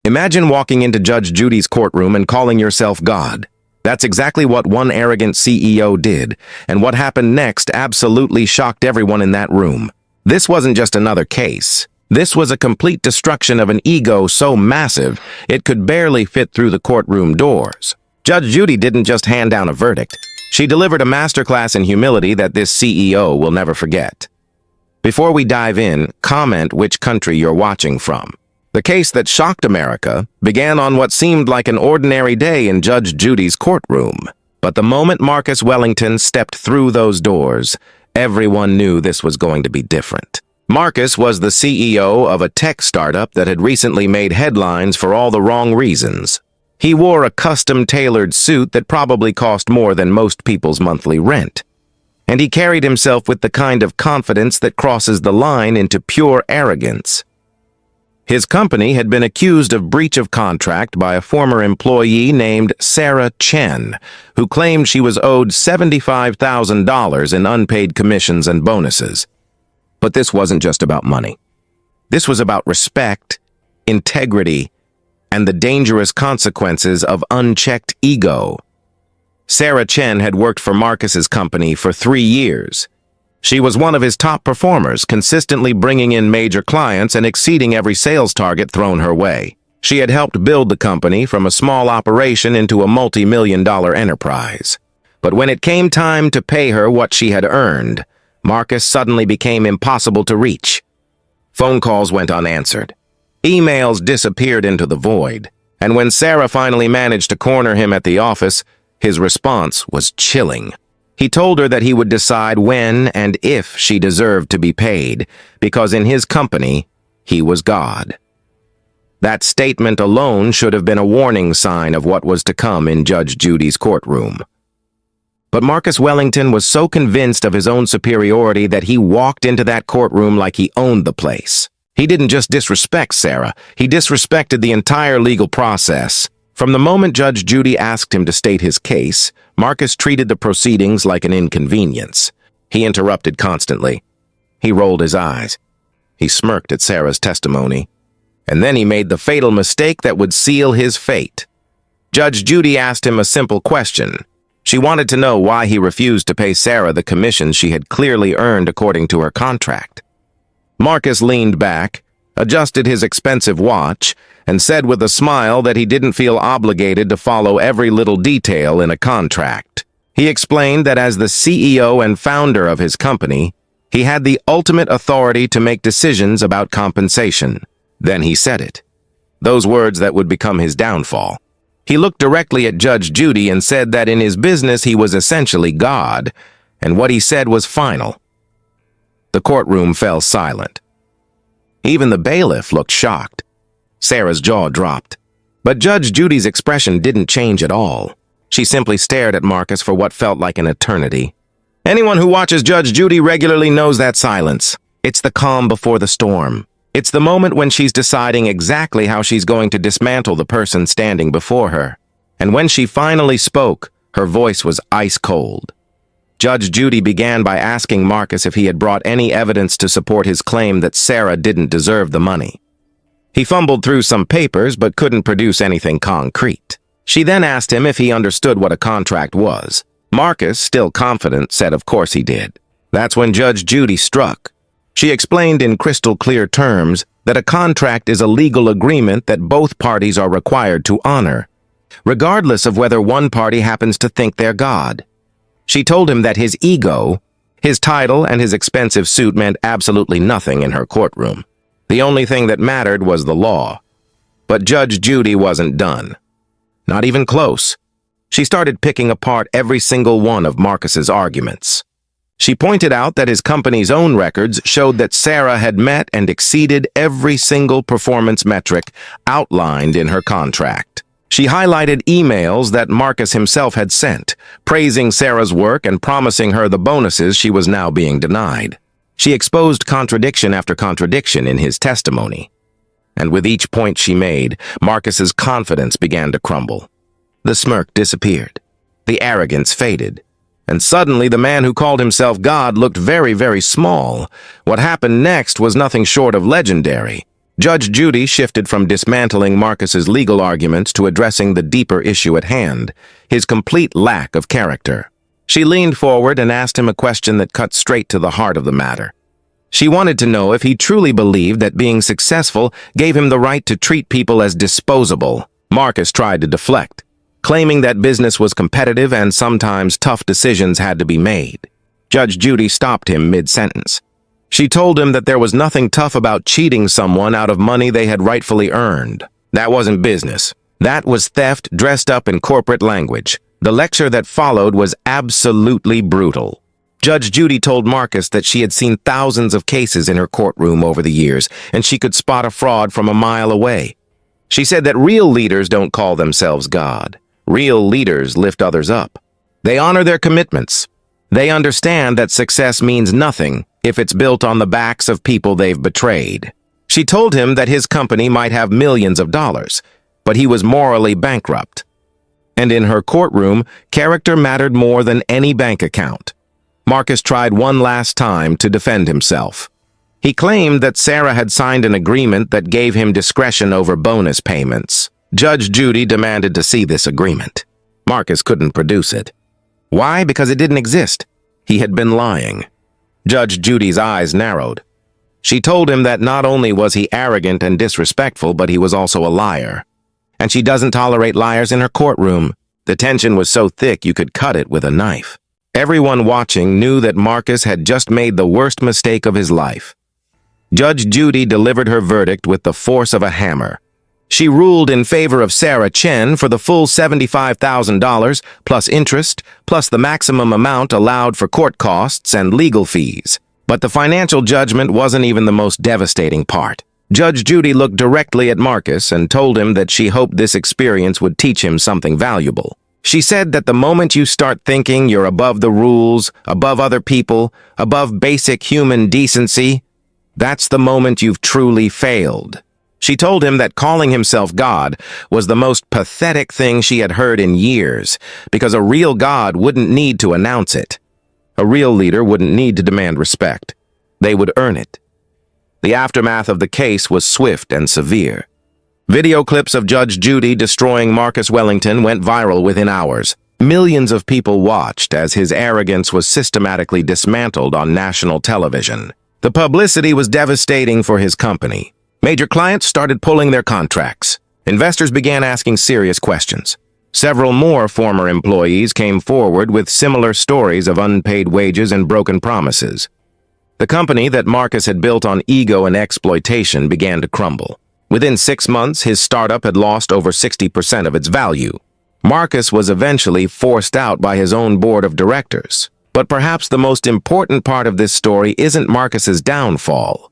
Imagine walking into Judge Judy's courtroom and calling yourself God. That's exactly what one arrogant CEO did, and what happened next absolutely shocked everyone in that room. This wasn't just another case. This was a complete destruction of an ego so massive it could barely fit through the courtroom doors. Judge Judy didn't just hand down a verdict. She delivered a masterclass in humility that this CEO will never forget. Before we dive in, comment which country you're watching from. The case that shocked America began on what seemed like an ordinary day in Judge Judy's courtroom. But the moment Marcus Wellington stepped through those doors, everyone knew this was going to be different. Marcus was the CEO of a tech startup that had recently made headlines for all the wrong reasons. He wore a custom-tailored suit that probably cost more than most people's monthly rent. And he carried himself with the kind of confidence that crosses the line into pure arrogance. His company had been accused of breach of contract by a former employee named Sarah Chen, who claimed she was owed $75,000 in unpaid commissions and bonuses. But this wasn't just about money. This was about respect, integrity, and the dangerous consequences of unchecked ego. Sarah Chen had worked for Marcus's company for 3 years. She was one of his top performers, consistently bringing in major clients and exceeding every sales target thrown her way. She had helped build the company from a small operation into a multi-million-dollar enterprise. But when it came time to pay her what she had earned, Marcus suddenly became impossible to reach. Phone calls went unanswered. Emails disappeared into the void. And when Sarah finally managed to corner him at the office, his response was chilling. He told her that he would decide when and if she deserved to be paid, because in his company, he was God. That statement alone should have been a warning sign of what was to come in Judge Judy's courtroom. But Marcus Wellington was so convinced of his own superiority that he walked into that courtroom like he owned the place. He didn't just disrespect Sarah, he disrespected the entire legal process. From the moment Judge Judy asked him to state his case, Marcus treated the proceedings like an inconvenience. He interrupted constantly. He rolled his eyes. He smirked at Sarah's testimony. And then he made the fatal mistake that would seal his fate. Judge Judy asked him a simple question. She wanted to know why he refused to pay Sarah the commission she had clearly earned according to her contract. Marcus leaned back, adjusted his expensive watch, and said with a smile that he didn't feel obligated to follow every little detail in a contract. He explained that as the CEO and founder of his company, he had the ultimate authority to make decisions about compensation. Then he said it. Those words that would become his downfall. He looked directly at Judge Judy and said that in his business he was essentially God, and what he said was final. The courtroom fell silent. Even the bailiff looked shocked. Sarah's jaw dropped. But Judge Judy's expression didn't change at all. She simply stared at Marcus for what felt like an eternity. Anyone who watches Judge Judy regularly knows that silence. It's the calm before the storm. It's the moment when she's deciding exactly how she's going to dismantle the person standing before her. And when she finally spoke, her voice was ice cold. Judge Judy began by asking Marcus if he had brought any evidence to support his claim that Sarah didn't deserve the money. He fumbled through some papers but couldn't produce anything concrete. She then asked him if he understood what a contract was. Marcus, still confident, said of course he did. That's when Judge Judy struck. She explained in crystal clear terms that a contract is a legal agreement that both parties are required to honor, regardless of whether one party happens to think they're God. She told him that his ego, his title, and his expensive suit meant absolutely nothing in her courtroom. The only thing that mattered was the law. But Judge Judy wasn't done. Not even close. She started picking apart every single one of Marcus's arguments. She pointed out that his company's own records showed that Sarah had met and exceeded every single performance metric outlined in her contract. She highlighted emails that Marcus himself had sent, praising Sarah's work and promising her the bonuses she was now being denied. She exposed contradiction after contradiction in his testimony. And with each point she made, Marcus's confidence began to crumble. The smirk disappeared. The arrogance faded. And suddenly the man who called himself God looked very, very small. What happened next was nothing short of legendary. Judge Judy shifted from dismantling Marcus's legal arguments to addressing the deeper issue at hand, his complete lack of character. She leaned forward and asked him a question that cut straight to the heart of the matter. She wanted to know if he truly believed that being successful gave him the right to treat people as disposable. Marcus tried to deflect, claiming that business was competitive and sometimes tough decisions had to be made. Judge Judy stopped him mid-sentence. She told him that there was nothing tough about cheating someone out of money they had rightfully earned. That wasn't business. That was theft dressed up in corporate language. The lecture that followed was absolutely brutal. Judge Judy told Marcus that she had seen thousands of cases in her courtroom over the years, and she could spot a fraud from a mile away. She said that real leaders don't call themselves God. Real leaders lift others up. They honor their commitments. They understand that success means nothing if it's built on the backs of people they've betrayed. She told him that his company might have millions of dollars, but he was morally bankrupt. And in her courtroom, character mattered more than any bank account. Marcus tried one last time to defend himself. He claimed that Sarah had signed an agreement that gave him discretion over bonus payments. Judge Judy demanded to see this agreement. Marcus couldn't produce it. Why? Because it didn't exist. He had been lying. Judge Judy's eyes narrowed. She told him that not only was he arrogant and disrespectful, but he was also a liar. And she doesn't tolerate liars in her courtroom. The tension was so thick you could cut it with a knife. Everyone watching knew that Marcus had just made the worst mistake of his life. Judge Judy delivered her verdict with the force of a hammer. She ruled in favor of Sarah Chen for the full $75,000, plus interest, plus the maximum amount allowed for court costs and legal fees. But the financial judgment wasn't even the most devastating part. Judge Judy looked directly at Marcus and told him that she hoped this experience would teach him something valuable. She said that the moment you start thinking you're above the rules, above other people, above basic human decency, that's the moment you've truly failed. She told him that calling himself God was the most pathetic thing she had heard in years, because a real God wouldn't need to announce it. A real leader wouldn't need to demand respect. They would earn it. The aftermath of the case was swift and severe. Video clips of Judge Judy destroying Marcus Wellington went viral within hours. Millions of people watched as his arrogance was systematically dismantled on national television. The publicity was devastating for his company. Major clients started pulling their contracts. Investors began asking serious questions. Several more former employees came forward with similar stories of unpaid wages and broken promises. The company that Marcus had built on ego and exploitation began to crumble. Within 6 months, his startup had lost over 60% of its value. Marcus was eventually forced out by his own board of directors. But perhaps the most important part of this story isn't Marcus's downfall.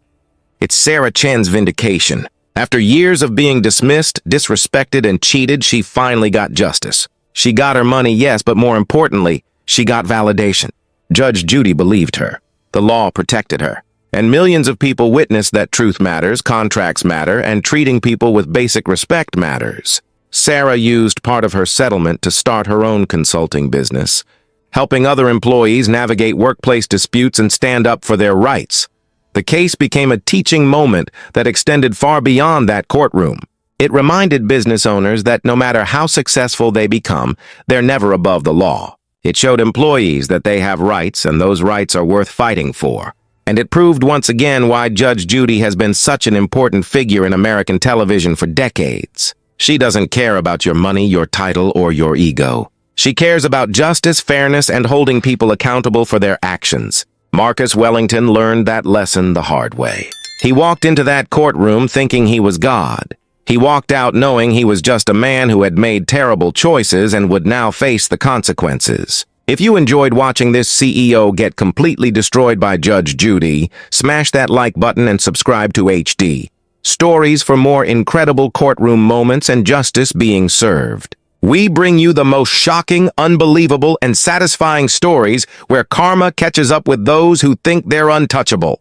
It's Sarah Chen's vindication. After years of being dismissed, disrespected, and cheated, she finally got justice. She got her money, yes, but more importantly, she got validation. Judge Judy believed her. The law protected her. And millions of people witnessed that truth matters, contracts matter, and treating people with basic respect matters. Sarah used part of her settlement to start her own consulting business, helping other employees navigate workplace disputes and stand up for their rights. The case became a teaching moment that extended far beyond that courtroom. It reminded business owners that no matter how successful they become, they're never above the law. It showed employees that they have rights, and those rights are worth fighting for. And it proved once again why Judge Judy has been such an important figure in American television for decades. She doesn't care about your money, your title, or your ego. She cares about justice, fairness, and holding people accountable for their actions. Marcus Wellington learned that lesson the hard way. He walked into that courtroom thinking he was God. He walked out knowing he was just a man who had made terrible choices and would now face the consequences. If you enjoyed watching this CEO get completely destroyed by Judge Judy, smash that like button and subscribe to HD. Stories for more incredible courtroom moments and justice being served. We bring you the most shocking, unbelievable, and satisfying stories where karma catches up with those who think they're untouchable.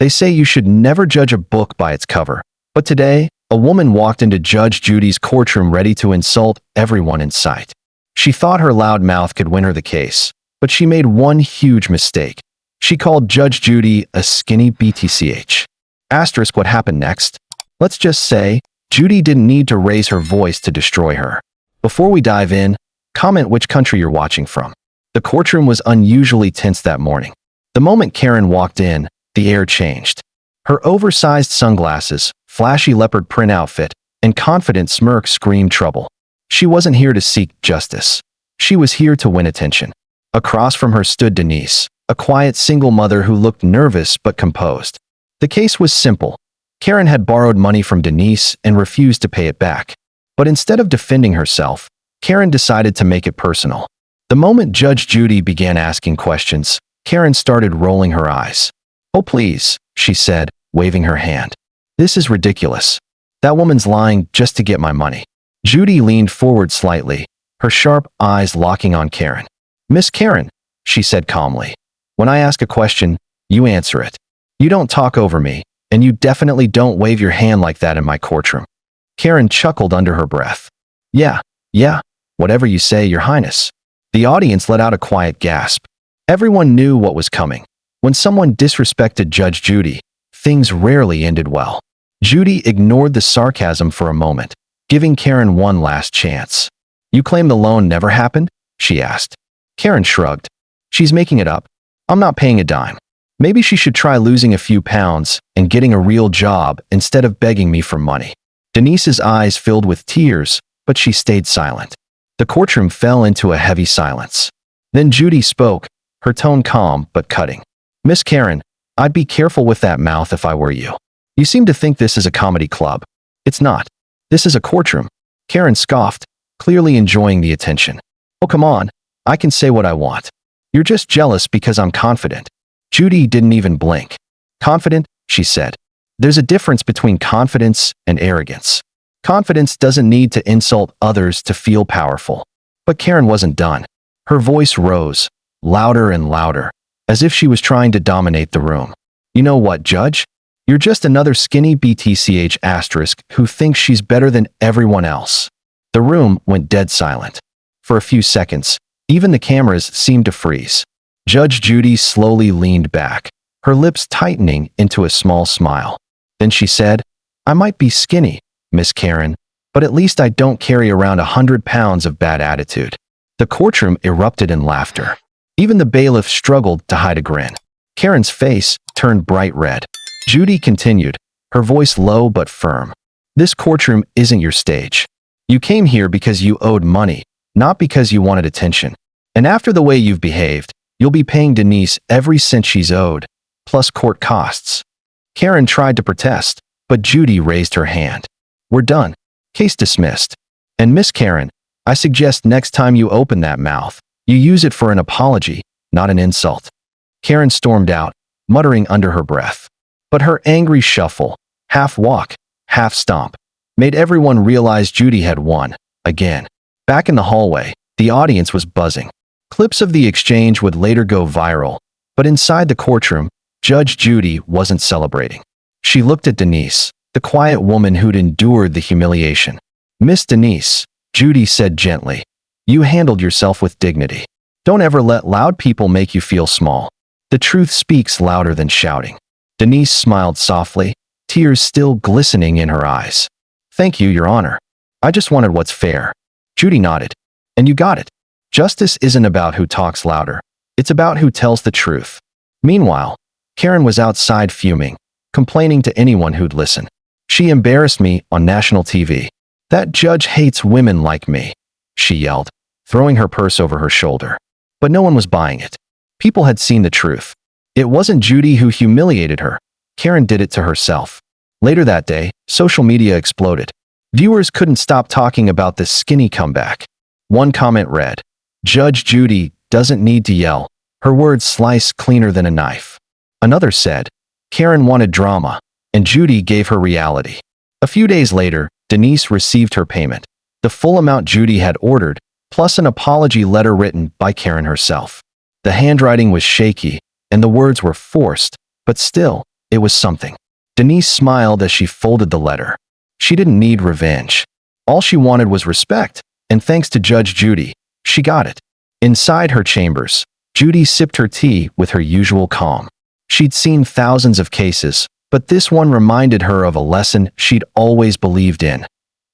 They say you should never judge a book by its cover. But today, a woman walked into Judge Judy's courtroom ready to insult everyone in sight. She thought her loud mouth could win her the case, but she made one huge mistake. She called Judge Judy a skinny BTCH. Asterisk what happened next? Let's just say, Judy didn't need to raise her voice to destroy her. Before we dive in, comment which country you're watching from. The courtroom was unusually tense that morning. The moment Karen walked in, the air changed. Her oversized sunglasses, flashy leopard print outfit, and confident smirk screamed trouble. She wasn't here to seek justice. She was here to win attention. Across from her stood Denise, a quiet single mother who looked nervous but composed. The case was simple. Karen had borrowed money from Denise and refused to pay it back. But instead of defending herself, Karen decided to make it personal. The moment Judge Judy began asking questions, Karen started rolling her eyes. "Oh, please," she said, waving her hand. "This is ridiculous. That woman's lying just to get my money." Judy leaned forward slightly, her sharp eyes locking on Karen. "Miss Karen," she said calmly, "when I ask a question, you answer it. You don't talk over me, and you definitely don't wave your hand like that in my courtroom." Karen chuckled under her breath. Yeah, whatever you say, Your Highness." The audience let out a quiet gasp. Everyone knew what was coming. When someone disrespected Judge Judy, things rarely ended well. Judy ignored the sarcasm for a moment, giving Karen one last chance. "You claim the loan never happened?" she asked. Karen shrugged. "She's making it up. I'm not paying a dime. Maybe she should try losing a few pounds and getting a real job instead of begging me for money." Denise's eyes filled with tears, but she stayed silent. The courtroom fell into a heavy silence. Then Judy spoke, her tone calm but cutting. "Miss Karen, I'd be careful with that mouth if I were you. You seem to think this is a comedy club. It's not. This is a courtroom." Karen scoffed, clearly enjoying the attention. "Oh, come on. I can say what I want. You're just jealous because I'm confident." Judy didn't even blink. "Confident?" she said. "There's a difference between confidence and arrogance. Confidence doesn't need to insult others to feel powerful." But Karen wasn't done. Her voice rose, louder and louder, as if she was trying to dominate the room. "You know what, Judge? You're just another skinny BTCH asterisk who thinks she's better than everyone else." The room went dead silent. For a few seconds, even the cameras seemed to freeze. Judge Judy slowly leaned back, her lips tightening into a small smile. Then she said, "I might be skinny, Miss Karen, but at least I don't carry around 100 pounds of bad attitude." The courtroom erupted in laughter. Even the bailiff struggled to hide a grin. Karen's face turned bright red. Judy continued, her voice low but firm. "This courtroom isn't your stage. You came here because you owed money, not because you wanted attention. And after the way you've behaved, you'll be paying Denise every cent she's owed, plus court costs." Karen tried to protest, but Judy raised her hand. "We're done. Case dismissed. And Miss Karen, I suggest next time you open that mouth, you use it for an apology, not an insult." Karen stormed out, muttering under her breath. But her angry shuffle, half walk, half stomp, made everyone realize Judy had won, again. Back in the hallway, the audience was buzzing. Clips of the exchange would later go viral, but inside the courtroom, Judge Judy wasn't celebrating. She looked at Denise, the quiet woman who'd endured the humiliation. "Miss Denise," Judy said gently, "you handled yourself with dignity. Don't ever let loud people make you feel small. The truth speaks louder than shouting." Denise smiled softly, tears still glistening in her eyes. "Thank you, Your Honor. I just wanted what's fair." Judy nodded. "And you got it. Justice isn't about who talks louder. It's about who tells the truth." Meanwhile, Karen was outside fuming, complaining to anyone who'd listen. "She embarrassed me on national TV. That judge hates women like me," she yelled, throwing her purse over her shoulder. But no one was buying it. People had seen the truth. It wasn't Judy who humiliated her. Karen did it to herself. Later that day, social media exploded. Viewers couldn't stop talking about this skinny comeback. One comment read, "Judge Judy doesn't need to yell. Her words slice cleaner than a knife." Another said, "Karen wanted drama, and Judy gave her reality." A few days later, Denise received her payment, the full amount Judy had ordered, plus an apology letter written by Karen herself. The handwriting was shaky, and the words were forced, but still, it was something. Denise smiled as she folded the letter. She didn't need revenge. All she wanted was respect, and thanks to Judge Judy, she got it. Inside her chambers, Judy sipped her tea with her usual calm. She'd seen thousands of cases, But this one reminded her of a lesson she'd always believed in.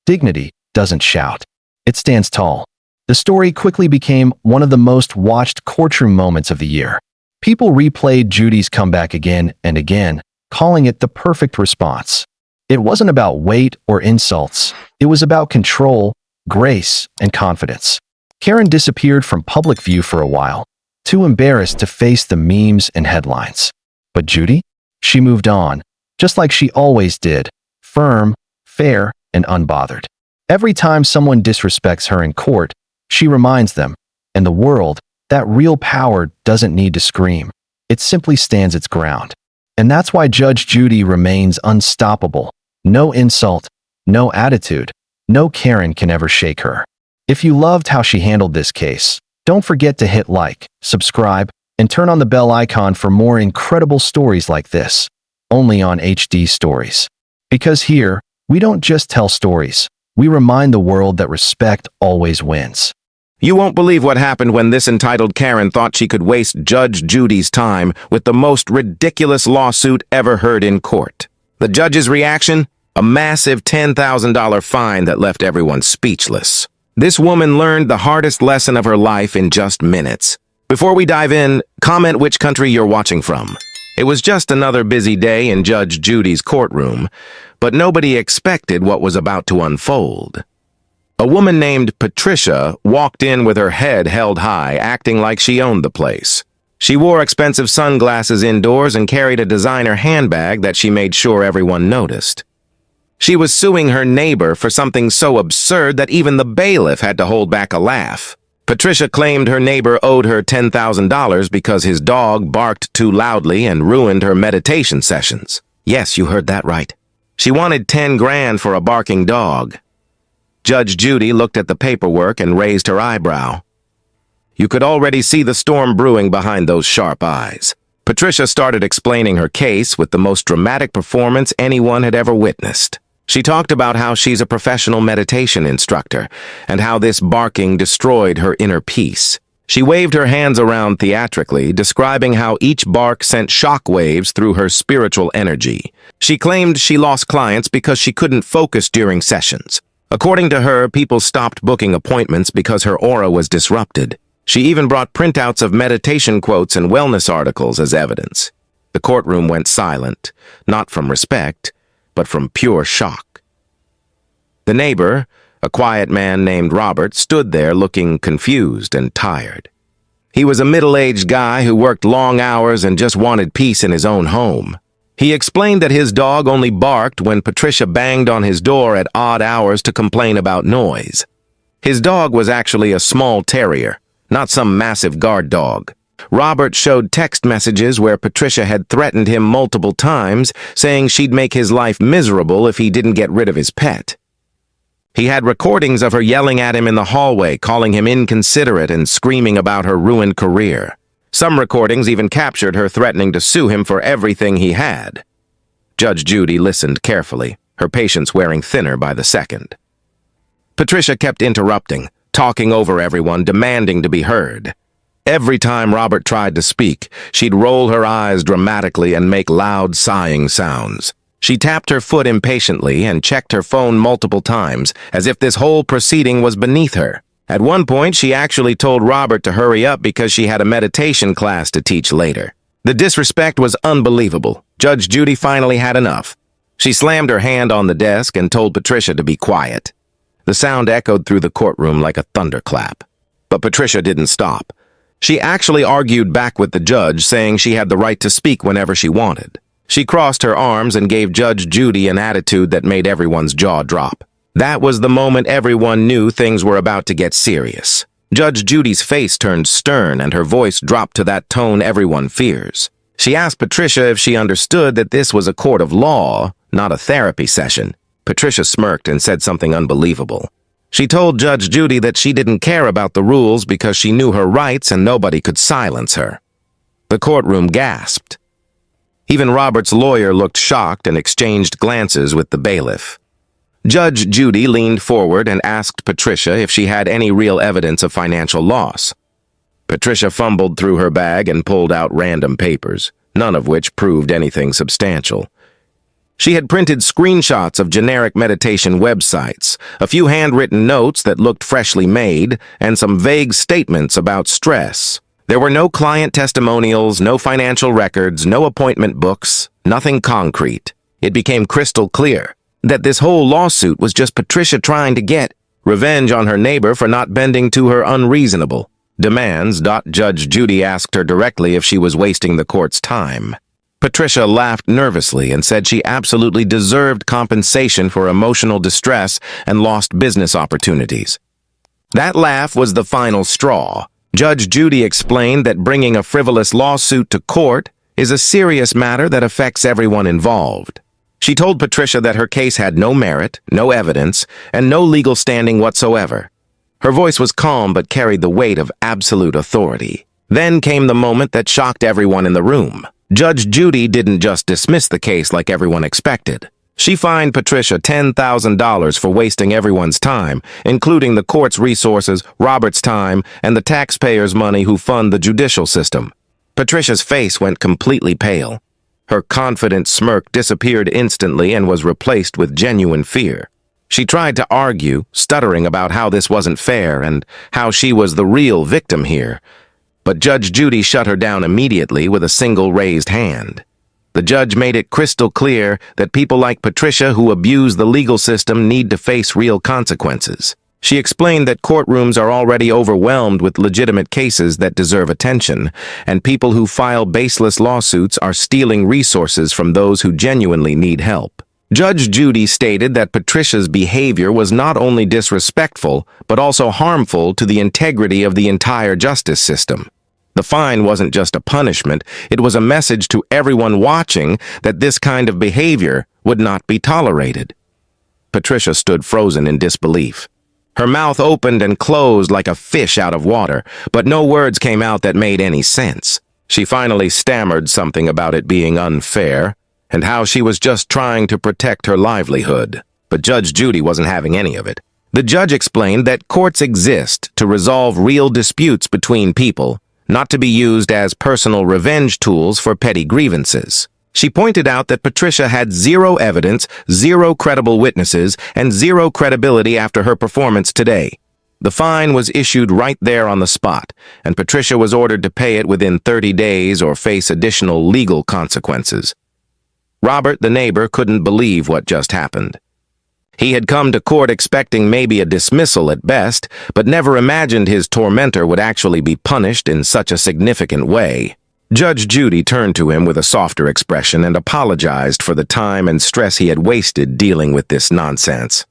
Dignity doesn't shout. It stands tall. The story quickly became one of the most watched courtroom moments of the year. People replayed Judy's comeback again and again, calling it the perfect response. It wasn't about weight or insults. It was about control, grace, and confidence. Karen disappeared from public view for a while, too embarrassed to face the memes and headlines. But Judy? She moved on, just like she always did, firm, fair, and unbothered. Every time someone disrespects her in court, she reminds them, and the world, that real power doesn't need to scream. It simply stands its ground. And that's why Judge Judy remains unstoppable. No insult, no attitude, no Karen can ever shake her. If you loved how she handled this case, don't forget to hit like, subscribe, and turn on the bell icon for more incredible stories like this, only on HD Stories. Because here, we don't just tell stories, we remind the world that respect always wins. You won't believe what happened when this entitled Karen thought she could waste Judge Judy's time with the most ridiculous lawsuit ever heard in court. The judge's reaction? A massive $10,000 fine that left everyone speechless. This woman learned the hardest lesson of her life in just minutes. Before we dive in, comment which country you're watching from. It was just another busy day in Judge Judy's courtroom, but nobody expected what was about to unfold. A woman named Patricia walked in with her head held high, acting like she owned the place. She wore expensive sunglasses indoors and carried a designer handbag that she made sure everyone noticed. She was suing her neighbor for something so absurd that even the bailiff had to hold back a laugh. Patricia claimed her neighbor owed her $10,000 because his dog barked too loudly and ruined her meditation sessions. Yes, you heard that right. She wanted 10 grand for a barking dog. Judge Judy looked at the paperwork and raised her eyebrow. You could already see the storm brewing behind those sharp eyes. Patricia started explaining her case with the most dramatic performance anyone had ever witnessed. She talked about how she's a professional meditation instructor and how this barking destroyed her inner peace. She waved her hands around theatrically, describing how each bark sent shock waves through her spiritual energy. She claimed she lost clients because she couldn't focus during sessions. According to her, people stopped booking appointments because her aura was disrupted. She even brought printouts of meditation quotes and wellness articles as evidence. The courtroom went silent, not from respect, but from pure shock. The neighbor, a quiet man named Robert, stood there looking confused and tired. He was a middle-aged guy who worked long hours and just wanted peace in his own home. He explained that his dog only barked when Patricia banged on his door at odd hours to complain about noise. His dog was actually a small terrier, not some massive guard dog. Robert showed text messages where Patricia had threatened him multiple times, saying she'd make his life miserable if he didn't get rid of his pet. He had recordings of her yelling at him in the hallway, calling him inconsiderate and screaming about her ruined career. Some recordings even captured her threatening to sue him for everything he had. Judge Judy listened carefully, her patience wearing thinner by the second. Patricia kept interrupting, talking over everyone, demanding to be heard. Every time Robert tried to speak, she'd roll her eyes dramatically and make loud sighing sounds. She tapped her foot impatiently and checked her phone multiple times, as if this whole proceeding was beneath her. At one point, she actually told Robert to hurry up because she had a meditation class to teach later. The disrespect was unbelievable. Judge Judy finally had enough. She slammed her hand on the desk and told Patricia to be quiet. The sound echoed through the courtroom like a thunderclap. But Patricia didn't stop. She actually argued back with the judge, saying she had the right to speak whenever she wanted. She crossed her arms and gave Judge Judy an attitude that made everyone's jaw drop. That was the moment everyone knew things were about to get serious. Judge Judy's face turned stern and her voice dropped to that tone everyone fears. She asked Patricia if she understood that this was a court of law, not a therapy session. Patricia smirked and said something unbelievable. She told Judge Judy that she didn't care about the rules because she knew her rights and nobody could silence her. The courtroom gasped. Even Robert's lawyer looked shocked and exchanged glances with the bailiff. Judge Judy leaned forward and asked Patricia if she had any real evidence of financial loss. Patricia fumbled through her bag and pulled out random papers, none of which proved anything substantial. She had printed screenshots of generic meditation websites, a few handwritten notes that looked freshly made, and some vague statements about stress. There were no client testimonials, no financial records, no appointment books, nothing concrete. It became crystal clear that this whole lawsuit was just Patricia trying to get revenge on her neighbor for not bending to her unreasonable demands. Judge Judy asked her directly if she was wasting the court's time. Patricia laughed nervously and said she absolutely deserved compensation for emotional distress and lost business opportunities. That laugh was the final straw. Judge Judy explained that bringing a frivolous lawsuit to court is a serious matter that affects everyone involved. She told Patricia that her case had no merit, no evidence, and no legal standing whatsoever. Her voice was calm but carried the weight of absolute authority. Then came the moment that shocked everyone in the room. Judge Judy didn't just dismiss the case like everyone expected. She fined Patricia $10,000 for wasting everyone's time, including the court's resources, Robert's time, and the taxpayers' money who fund the judicial system. Patricia's face went completely pale. Her confident smirk disappeared instantly and was replaced with genuine fear. She tried to argue, stuttering about how this wasn't fair and how she was the real victim here. But Judge Judy shut her down immediately with a single raised hand. The judge made it crystal clear that people like Patricia who abuse the legal system need to face real consequences. She explained that courtrooms are already overwhelmed with legitimate cases that deserve attention, and people who file baseless lawsuits are stealing resources from those who genuinely need help. Judge Judy stated that Patricia's behavior was not only disrespectful, but also harmful to the integrity of the entire justice system. The fine wasn't just a punishment, it was a message to everyone watching that this kind of behavior would not be tolerated. Patricia stood frozen in disbelief. Her mouth opened and closed like a fish out of water, but no words came out that made any sense. She finally stammered something about it being unfair, and how she was just trying to protect her livelihood. But Judge Judy wasn't having any of it. The judge explained that courts exist to resolve real disputes between people, not to be used as personal revenge tools for petty grievances. She pointed out that Patricia had zero evidence, zero credible witnesses, and zero credibility after her performance today. The fine was issued right there on the spot, and Patricia was ordered to pay it within 30 days or face additional legal consequences. Robert, the neighbor, couldn't believe what just happened. He had come to court expecting maybe a dismissal at best, but never imagined his tormentor would actually be punished in such a significant way. Judge Judy turned to him with a softer expression and apologized for the time and stress he had wasted dealing with this nonsense.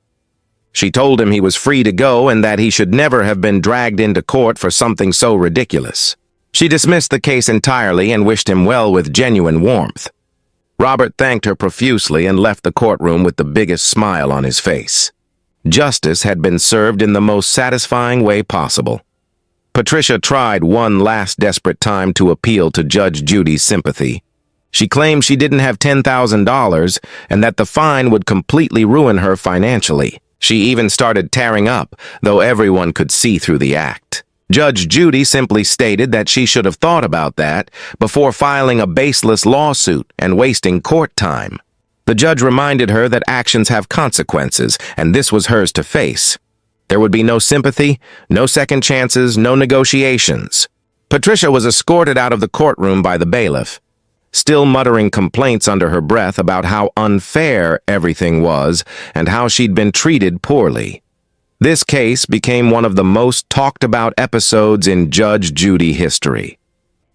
She told him he was free to go and that he should never have been dragged into court for something so ridiculous. She dismissed the case entirely and wished him well with genuine warmth. Robert thanked her profusely and left the courtroom with the biggest smile on his face. Justice had been served in the most satisfying way possible. Patricia tried one last desperate time to appeal to Judge Judy's sympathy. She claimed she didn't have $10,000 and that the fine would completely ruin her financially. She even started tearing up, though everyone could see through the act. Judge Judy simply stated that she should have thought about that before filing a baseless lawsuit and wasting court time. The judge reminded her that actions have consequences, and this was hers to face. There would be no sympathy, no second chances, no negotiations. Patricia was escorted out of the courtroom by the bailiff, still muttering complaints under her breath about how unfair everything was and how she'd been treated poorly. This case became one of the most talked about episodes in Judge Judy history.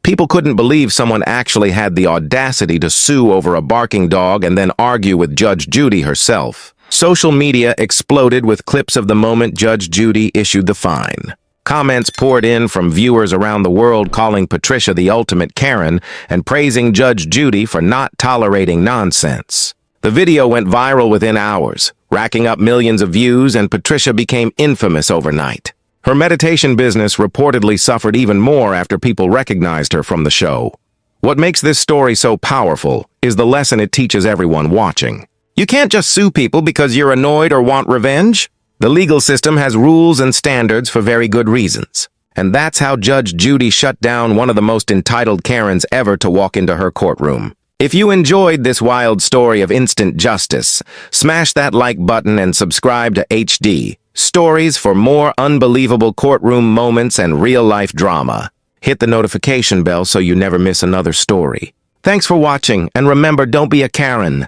People couldn't believe someone actually had the audacity to sue over a barking dog and then argue with Judge Judy herself. Social media exploded with clips of the moment Judge Judy issued the fine. Comments poured in from viewers around the world calling Patricia the ultimate Karen and praising Judge Judy for not tolerating nonsense. The video went viral within hours, racking up millions of views, and Patricia became infamous overnight. Her meditation business reportedly suffered even more after people recognized her from the show. What makes this story so powerful is the lesson it teaches everyone watching. You can't just sue people because you're annoyed or want revenge. The legal system has rules and standards for very good reasons. And that's how Judge Judy shut down one of the most entitled Karens ever to walk into her courtroom. If you enjoyed this wild story of instant justice, smash that like button and subscribe to HD Stories for more unbelievable courtroom moments and real-life drama. Hit the notification bell so you never miss another story. Thanks for watching, and remember, don't be a Karen.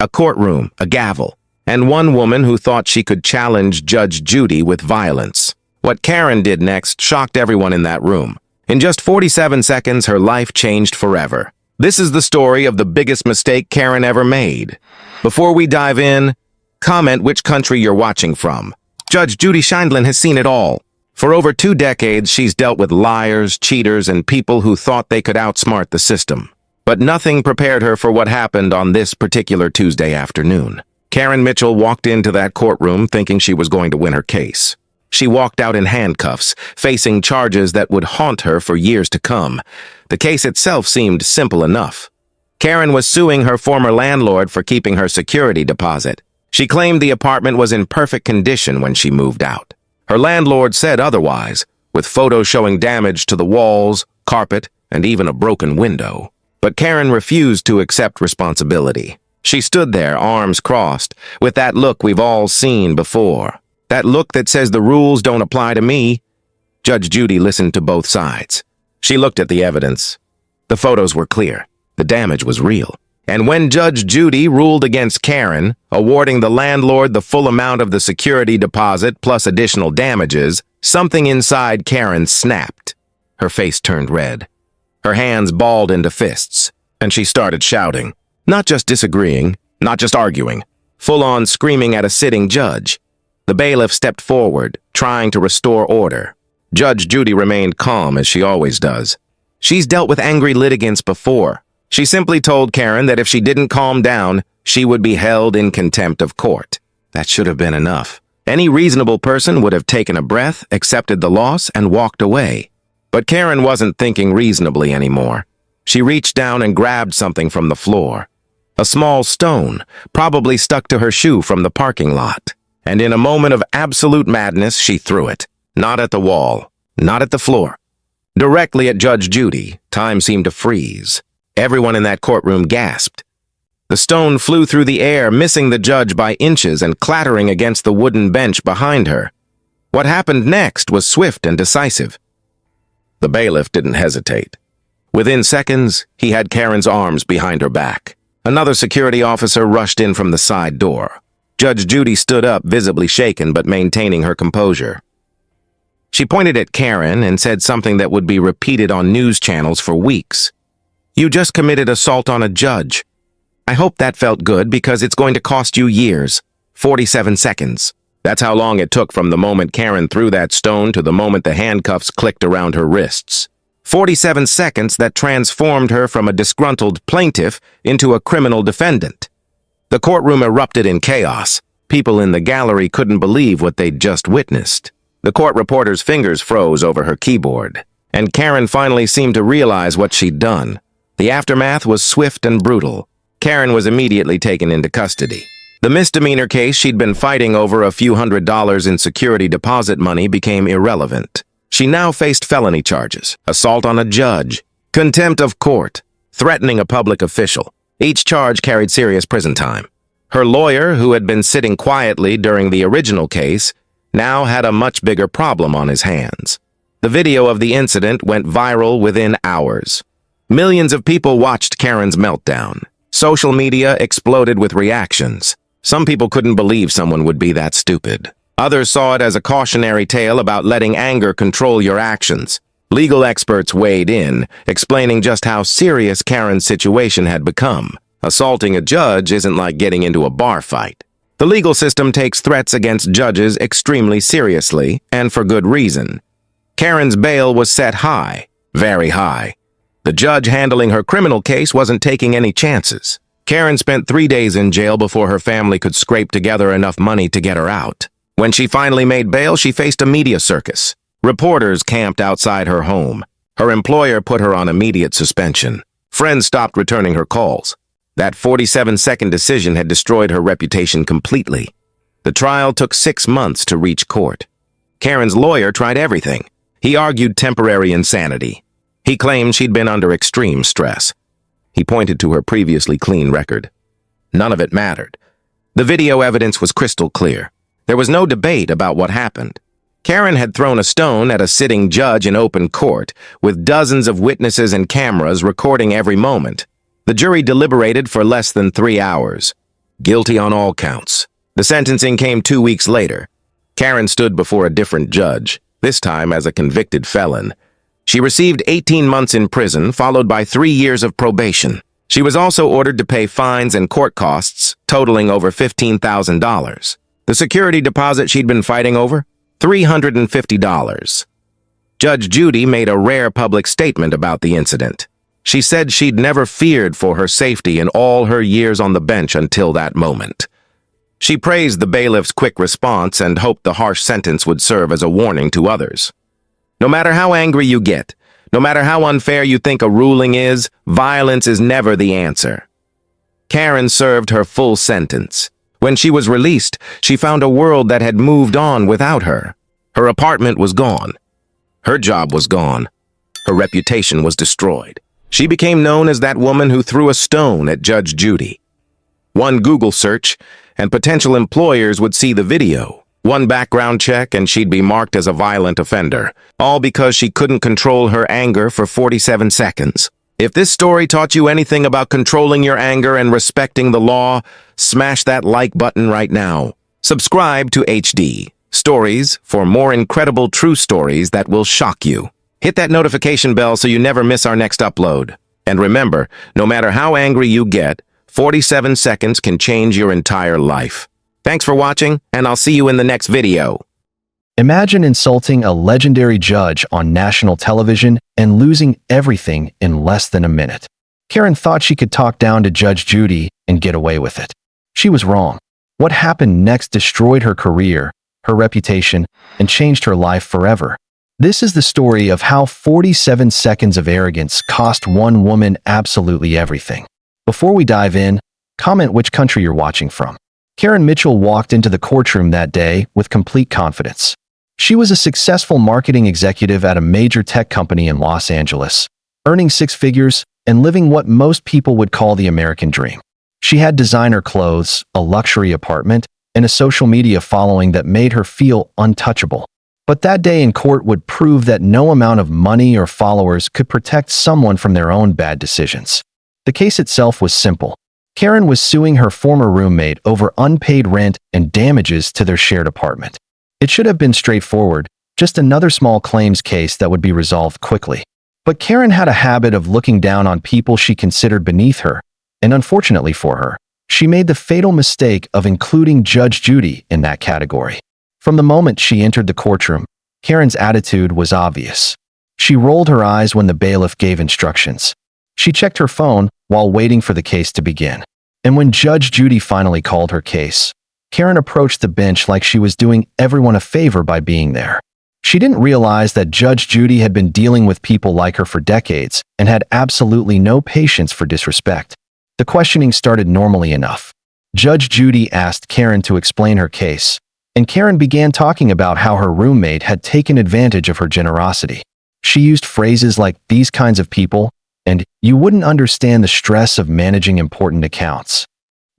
A courtroom, a gavel, and one woman who thought she could challenge Judge Judy with violence. What Karen did next shocked everyone in that room. In just 47 seconds, her life changed forever. This is the story of the biggest mistake Karen ever made. Before we dive in, comment which country you're watching from. Judge Judy Sheindlin has seen it all. For over 2 decades, she's dealt with liars, cheaters, and people who thought they could outsmart the system. But nothing prepared her for what happened on this particular Tuesday afternoon. Karen Mitchell walked into that courtroom thinking she was going to win her case. She walked out in handcuffs, facing charges that would haunt her for years to come. The case itself seemed simple enough. Karen was suing her former landlord for keeping her security deposit. She claimed the apartment was in perfect condition when she moved out. Her landlord said otherwise, with photos showing damage to the walls, carpet, and even a broken window. But Karen refused to accept responsibility. She stood there, arms crossed, with that look we've all seen before. That look that says the rules don't apply to me. Judge Judy listened to both sides. She looked at the evidence. The photos were clear. The damage was real. And when Judge Judy ruled against Karen, awarding the landlord the full amount of the security deposit plus additional damages, something inside Karen snapped. Her face turned red. Her hands balled into fists, and she started shouting. Not just disagreeing, not just arguing, full-on screaming at a sitting judge. The bailiff stepped forward, trying to restore order. Judge Judy remained calm, as she always does. She's dealt with angry litigants before. She simply told Karen that if she didn't calm down, she would be held in contempt of court. That should have been enough. Any reasonable person would have taken a breath, accepted the loss, and walked away. But Karen wasn't thinking reasonably anymore. She reached down and grabbed something from the floor. A small stone, probably stuck to her shoe from the parking lot. And in a moment of absolute madness, she threw it. Not at the wall, not at the floor. Directly at Judge Judy. Time seemed to freeze. Everyone in that courtroom gasped. The stone flew through the air, missing the judge by inches and clattering against the wooden bench behind her. What happened next was swift and decisive. The bailiff didn't hesitate. Within seconds, he had Karen's arms behind her back. Another security officer rushed in from the side door. Judge Judy stood up, visibly shaken but maintaining her composure. She pointed at Karen and said something that would be repeated on news channels for weeks. "You just committed assault on a judge. I hope that felt good because it's going to cost you years." 47 seconds. That's how long it took from the moment Karen threw that stone to the moment the handcuffs clicked around her wrists. 47 seconds that transformed her from a disgruntled plaintiff into a criminal defendant. The courtroom erupted in chaos. People in the gallery couldn't believe what they'd just witnessed. The court reporter's fingers froze over her keyboard, and Karen finally seemed to realize what she'd done. The aftermath was swift and brutal. Karen was immediately taken into custody. The misdemeanor case she'd been fighting over a few $100s in security deposit money became irrelevant. She now faced felony charges, assault on a judge, contempt of court, threatening a public official. Each charge carried serious prison time. Her lawyer, who had been sitting quietly during the original case, now had a much bigger problem on his hands. The video of the incident went viral within hours. Millions of people watched Karen's meltdown. Social media exploded with reactions. Some people couldn't believe someone would be that stupid. Others saw it as a cautionary tale about letting anger control your actions. Legal experts weighed in, explaining just how serious Karen's situation had become. Assaulting a judge isn't like getting into a bar fight. The legal system takes threats against judges extremely seriously, and for good reason. Karen's bail was set high, very high. The judge handling her criminal case wasn't taking any chances. Karen spent 3 days in jail before her family could scrape together enough money to get her out. When she finally made bail, she faced a media circus. Reporters camped outside her home. Her employer put her on immediate suspension. Friends stopped returning her calls. That 47-second decision had destroyed her reputation completely. The trial took 6 months to reach court. Karen's lawyer tried everything. He argued temporary insanity. He claimed she'd been under extreme stress. He pointed to her previously clean record. None of it mattered. The video evidence was crystal clear. There was no debate about what happened. Karen had thrown a stone at a sitting judge in open court, with dozens of witnesses and cameras recording every moment. The jury deliberated for less than 3 hours. Guilty on all counts. The sentencing came 2 weeks later. Karen stood before a different judge, this time as a convicted felon. She received 18 months in prison, followed by 3 years of probation. She was also ordered to pay fines and court costs, totaling over $15,000. The security deposit she'd been fighting over? $350. Judge Judy made a rare public statement about the incident. She said she'd never feared for her safety in all her years on the bench until that moment. She praised the bailiff's quick response and hoped the harsh sentence would serve as a warning to others. No matter how angry you get, no matter how unfair you think a ruling is, violence is never the answer. Karen served her full sentence. When she was released, she found a world that had moved on without her. Her apartment was gone. Her job was gone. Her reputation was destroyed. She became known as that woman who threw a stone at Judge Judy. One Google search, and potential employers would see the video. One background check, and she'd be marked as a violent offender, all because she couldn't control her anger for 47 seconds. If this story taught you anything about controlling your anger and respecting the law, smash that like button right now. Subscribe to HD Stories for more incredible true stories that will shock you. Hit that notification bell so you never miss our next upload. And remember, no matter how angry you get, 47 seconds can change your entire life. Thanks for watching, and I'll see you in the next video. Imagine insulting a legendary judge on national television and losing everything in less than a minute. Karen thought she could talk down to Judge Judy and get away with it. She was wrong. What happened next destroyed her career, her reputation, and changed her life forever. This is the story of how 47 seconds of arrogance cost one woman absolutely everything. Before we dive in, comment which country you're watching from. Karen Mitchell walked into the courtroom that day with complete confidence. She was a successful marketing executive at a major tech company in Los Angeles, earning 6 figures and living what most people would call the American dream. She had designer clothes, a luxury apartment, and a social media following that made her feel untouchable. But that day in court would prove that no amount of money or followers could protect someone from their own bad decisions. The case itself was simple. Karen was suing her former roommate over unpaid rent and damages to their shared apartment. It should have been straightforward, just another small claims case that would be resolved quickly. But Karen had a habit of looking down on people she considered beneath her, and unfortunately for her, she made the fatal mistake of including Judge Judy in that category. From the moment she entered the courtroom, Karen's attitude was obvious. She rolled her eyes when the bailiff gave instructions. She checked her phone while waiting for the case to begin. And when Judge Judy finally called her case, Karen approached the bench like she was doing everyone a favor by being there. She didn't realize that Judge Judy had been dealing with people like her for decades and had absolutely no patience for disrespect. The questioning started normally enough. Judge Judy asked Karen to explain her case, and Karen began talking about how her roommate had taken advantage of her generosity. She used phrases like "these kinds of people" and "you wouldn't understand the stress of managing important accounts."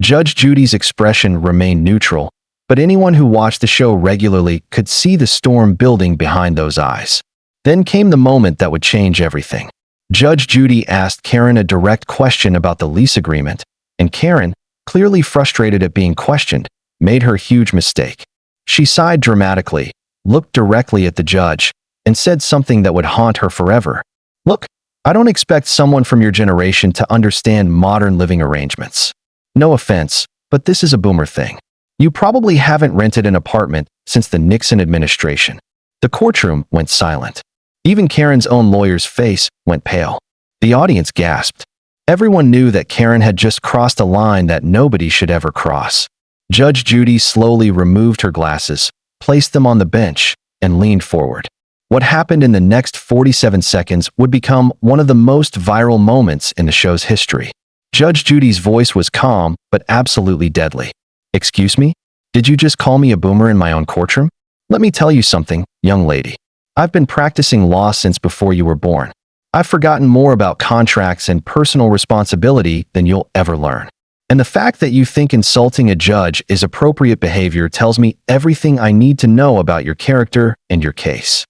Judge Judy's expression remained neutral, but anyone who watched the show regularly could see the storm building behind those eyes. Then came the moment that would change everything. Judge Judy asked Karen a direct question about the lease agreement, and Karen, clearly frustrated at being questioned, made her huge mistake. She sighed dramatically, looked directly at the judge, and said something that would haunt her forever. "Look, I don't expect someone from your generation to understand modern living arrangements. No offense, but this is a boomer thing. You probably haven't rented an apartment since the Nixon administration." The courtroom went silent. Even Karen's own lawyer's face went pale. The audience gasped. Everyone knew that Karen had just crossed a line that nobody should ever cross. Judge Judy slowly removed her glasses, placed them on the bench, and leaned forward. What happened in the next 47 seconds would become one of the most viral moments in the show's history. Judge Judy's voice was calm, but absolutely deadly. "Excuse me? Did you just call me a boomer in my own courtroom? Let me tell you something, young lady. I've been practicing law since before you were born. I've forgotten more about contracts and personal responsibility than you'll ever learn. And the fact that you think insulting a judge is appropriate behavior tells me everything I need to know about your character and your case."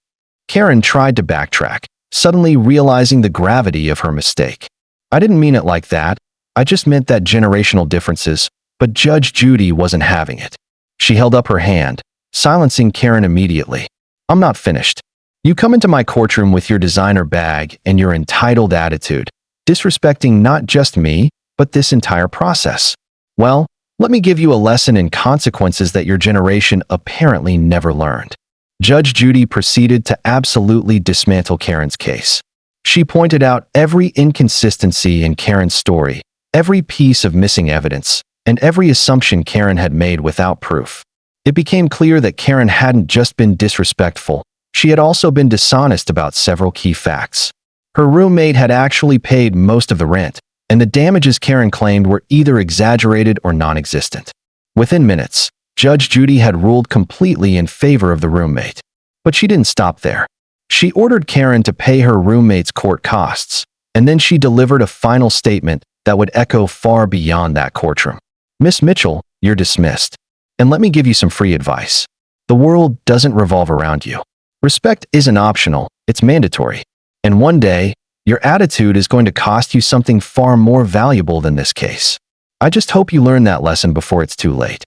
Karen tried to backtrack, suddenly realizing the gravity of her mistake. "I didn't mean it like that. I just meant that generational differences," but Judge Judy wasn't having it. She held up her hand, silencing Karen immediately. "I'm not finished. You come into my courtroom with your designer bag and your entitled attitude, disrespecting not just me, but this entire process. Well, let me give you a lesson in consequences that your generation apparently never learned." Judge Judy proceeded to absolutely dismantle Karen's case. She pointed out every inconsistency in Karen's story, every piece of missing evidence, and every assumption Karen had made without proof. It became clear that Karen hadn't just been disrespectful, she had also been dishonest about several key facts. Her roommate had actually paid most of the rent, and the damages Karen claimed were either exaggerated or non-existent. Within minutes, Judge Judy had ruled completely in favor of the roommate. But she didn't stop there. She ordered Karen to pay her roommate's court costs, and then she delivered a final statement that would echo far beyond that courtroom. "Miss Mitchell, you're dismissed. And let me give you some free advice. The world doesn't revolve around you. Respect isn't optional, it's mandatory. And one day, your attitude is going to cost you something far more valuable than this case. I just hope you learn that lesson before it's too late."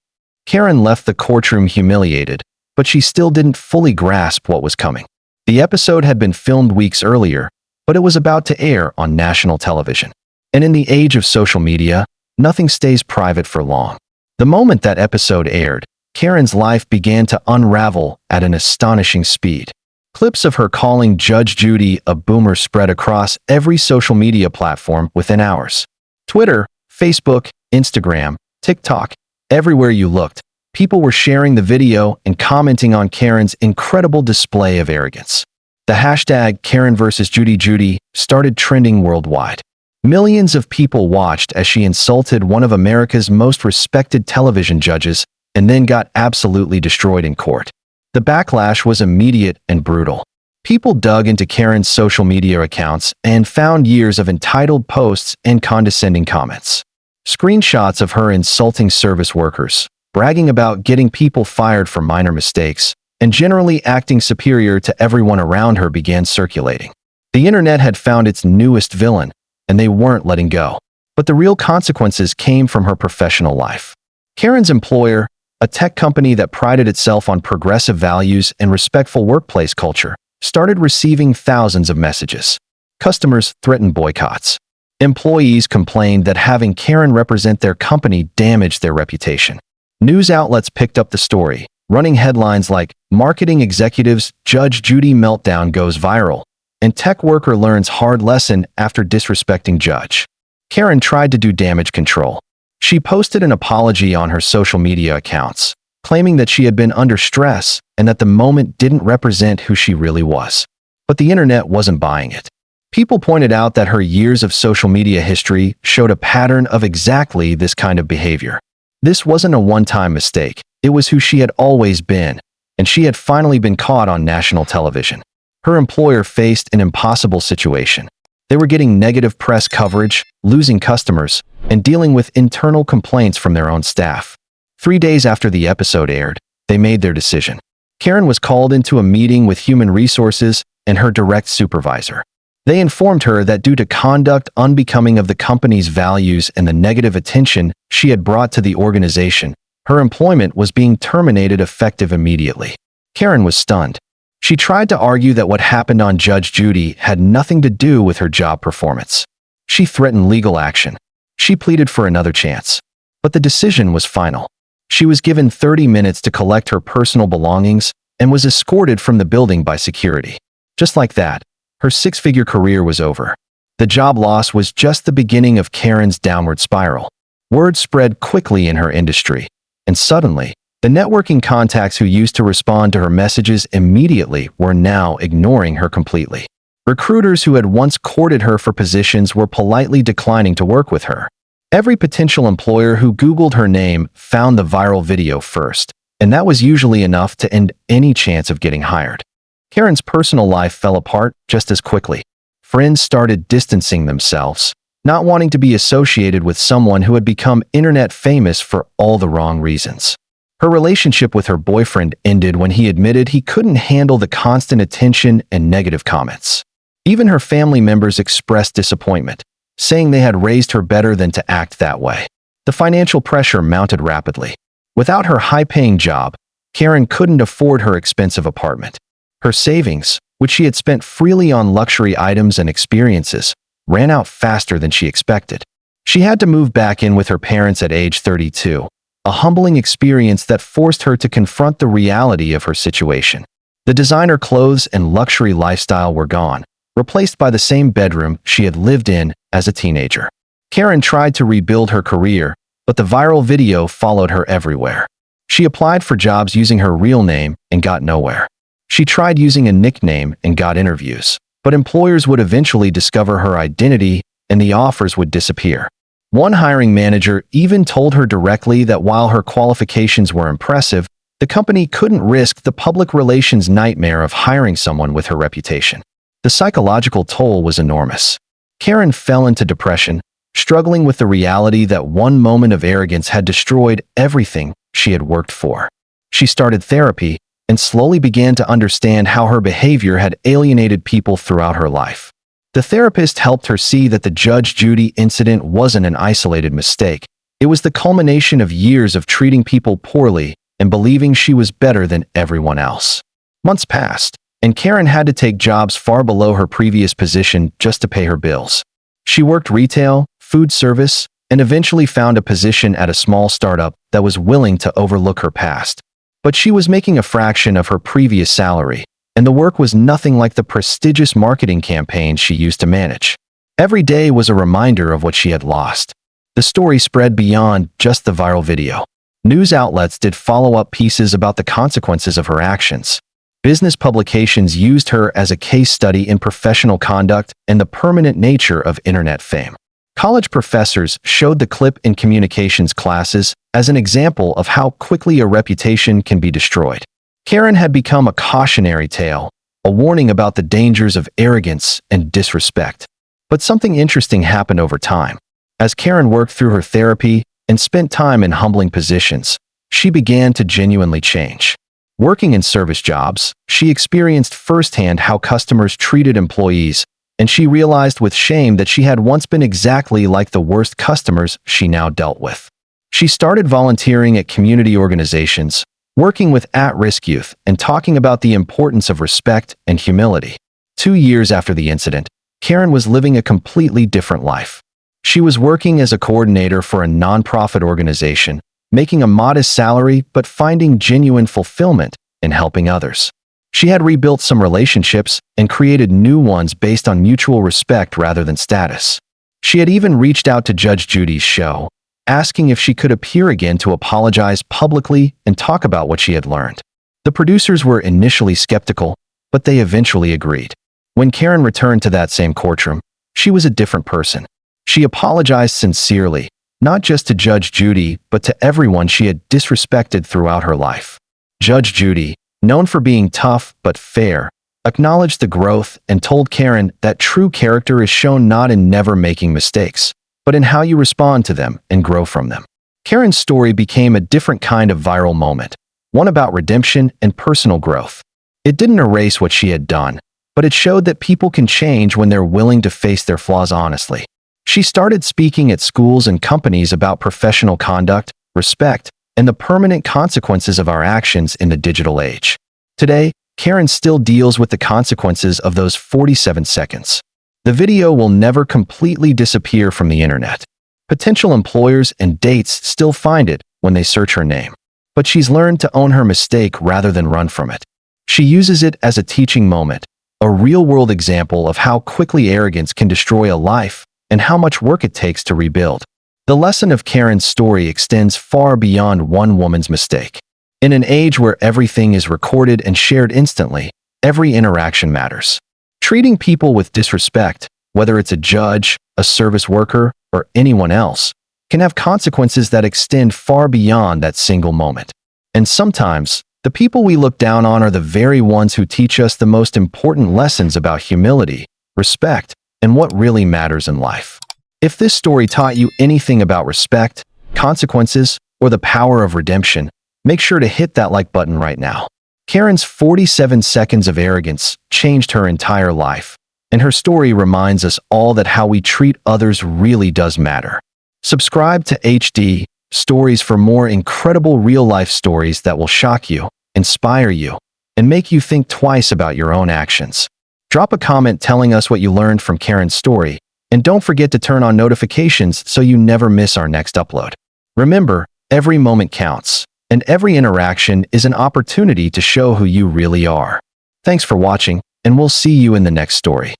Karen left the courtroom humiliated, but she still didn't fully grasp what was coming. The episode had been filmed weeks earlier, but it was about to air on national television. And in the age of social media, nothing stays private for long. The moment that episode aired, Karen's life began to unravel at an astonishing speed. Clips of her calling Judge Judy a boomer spread across every social media platform within hours. Twitter, Facebook, Instagram, TikTok, everywhere you looked, people were sharing the video and commenting on Karen's incredible display of arrogance. The hashtag Karen vs. Judy started trending worldwide. Millions of people watched as she insulted one of America's most respected television judges and then got absolutely destroyed in court. The backlash was immediate and brutal. People dug into Karen's social media accounts and found years of entitled posts and condescending comments. Screenshots of her insulting service workers, bragging about getting people fired for minor mistakes, and generally acting superior to everyone around her began circulating. The internet had found its newest villain, and they weren't letting go. But the real consequences came from her professional life. Karen's employer, a tech company that prided itself on progressive values and respectful workplace culture, started receiving thousands of messages. Customers threatened boycotts. Employees complained that having Karen represent their company damaged their reputation. News outlets picked up the story, running headlines like "Marketing Executives Judge Judy Meltdown Goes Viral" and "Tech Worker Learns Hard Lesson After Disrespecting Judge." Karen tried to do damage control. She posted an apology on her social media accounts, claiming that she had been under stress and that the moment didn't represent who she really was. But the internet wasn't buying it. People pointed out that her years of social media history showed a pattern of exactly this kind of behavior. This wasn't a one-time mistake. It was who she had always been, and she had finally been caught on national television. Her employer faced an impossible situation. They were getting negative press coverage, losing customers, and dealing with internal complaints from their own staff. 3 days after the episode aired, they made their decision. Karen was called into a meeting with Human Resources and her direct supervisor. They informed her that due to conduct unbecoming of the company's values and the negative attention she had brought to the organization, her employment was being terminated effective immediately. Karen was stunned. She tried to argue that what happened on Judge Judy had nothing to do with her job performance. She threatened legal action. She pleaded for another chance. But the decision was final. She was given 30 minutes to collect her personal belongings and was escorted from the building by security. Just like that, her six-figure career was over. The job loss was just the beginning of Karen's downward spiral. Word spread quickly in her industry, and suddenly, the networking contacts who used to respond to her messages immediately were now ignoring her completely. Recruiters who had once courted her for positions were politely declining to work with her. Every potential employer who Googled her name found the viral video first, and that was usually enough to end any chance of getting hired. Karen's personal life fell apart just as quickly. friends started distancing themselves, not wanting to be associated with someone who had become internet famous for all the wrong reasons. Her relationship with her boyfriend ended when he admitted he couldn't handle the constant attention and negative comments. Even her family members expressed disappointment, saying they had raised her better than to act that way. The financial pressure mounted rapidly. Without her high-paying job, Karen couldn't afford her expensive apartment. Her savings, which she had spent freely on luxury items and experiences, ran out faster than she expected. She had to move back in with her parents at age 32, a humbling experience that forced her to confront the reality of her situation. The designer clothes and luxury lifestyle were gone, replaced by the same bedroom she had lived in as a teenager. Karen tried to rebuild her career, but the viral video followed her everywhere. She applied for jobs using her real name and got nowhere. She tried using a nickname and got interviews, but employers would eventually discover her identity and the offers would disappear. One hiring manager even told her directly that while her qualifications were impressive, the company couldn't risk the public relations nightmare of hiring someone with her reputation. The psychological toll was enormous. Karen fell into depression, struggling with the reality that one moment of arrogance had destroyed everything she had worked for. She started therapy and slowly began to understand how her behavior had alienated people throughout her life. The therapist helped her see that the Judge Judy incident wasn't an isolated mistake. It was the culmination of years of treating people poorly and believing she was better than everyone else. Months passed, and Karen had to take jobs far below her previous position just to pay her bills. She worked retail, food service, and eventually found a position at a small startup that was willing to overlook her past. But she was making a fraction of her previous salary, and the work was nothing like the prestigious marketing campaigns she used to manage. Every day was a reminder of what she had lost. The story spread beyond just the viral video. News outlets did follow-up pieces about the consequences of her actions. Business publications used her as a case study in professional conduct and the permanent nature of internet fame. College professors showed the clip in communications classes as an example of how quickly a reputation can be destroyed. Karen had become a cautionary tale, a warning about the dangers of arrogance and disrespect. But something interesting happened over time. As Karen worked through her therapy and spent time in humbling positions, she began to genuinely change. Working in service jobs, she experienced firsthand how customers treated employees, and she realized with shame that she had once been exactly like the worst customers she now dealt with. She started volunteering at community organizations, working with at-risk youth, and talking about the importance of respect and humility. 2 years after the incident, Karen was living a completely different life. She was working as a coordinator for a nonprofit organization, making a modest salary but finding genuine fulfillment in helping others. She had rebuilt some relationships and created new ones based on mutual respect rather than status. She had even reached out to Judge Judy's show, asking if she could appear again to apologize publicly and talk about what she had learned. The producers were initially skeptical, but they eventually agreed. When Karen returned to that same courtroom, she was a different person. She apologized sincerely, not just to Judge Judy, but to everyone she had disrespected throughout her life. Judge Judy, known for being tough but fair, acknowledged the growth and told Karen that true character is shown not in never making mistakes, but in how you respond to them and grow from them. Karen's story became a different kind of viral moment, one about redemption and personal growth. It didn't erase what she had done, but it showed that people can change when they're willing to face their flaws honestly. She started speaking at schools and companies about professional conduct, respect, and the permanent consequences of our actions in the digital age. Today, Karen still deals with the consequences of those 47 seconds. The video will never completely disappear from the internet. Potential employers and dates still find it when they search her name. But she's learned to own her mistake rather than run from it. She uses it as a teaching moment, a real-world example of how quickly arrogance can destroy a life and how much work it takes to rebuild. The lesson of Karen's story extends far beyond one woman's mistake. In an age where everything is recorded and shared instantly, every interaction matters. Treating people with disrespect, whether it's a judge, a service worker, or anyone else, can have consequences that extend far beyond that single moment. And sometimes, the people we look down on are the very ones who teach us the most important lessons about humility, respect, and what really matters in life. If this story taught you anything about respect, consequences, or the power of redemption, make sure to hit that like button right now. Karen's 47 seconds of arrogance changed her entire life, and her story reminds us all that how we treat others really does matter. Subscribe to HD Stories for more incredible real-life stories that will shock you, inspire you, and make you think twice about your own actions. Drop a comment telling us what you learned from Karen's story, and don't forget to turn on notifications so you never miss our next upload. Remember, every moment counts, and every interaction is an opportunity to show who you really are. Thanks for watching, and we'll see you in the next story.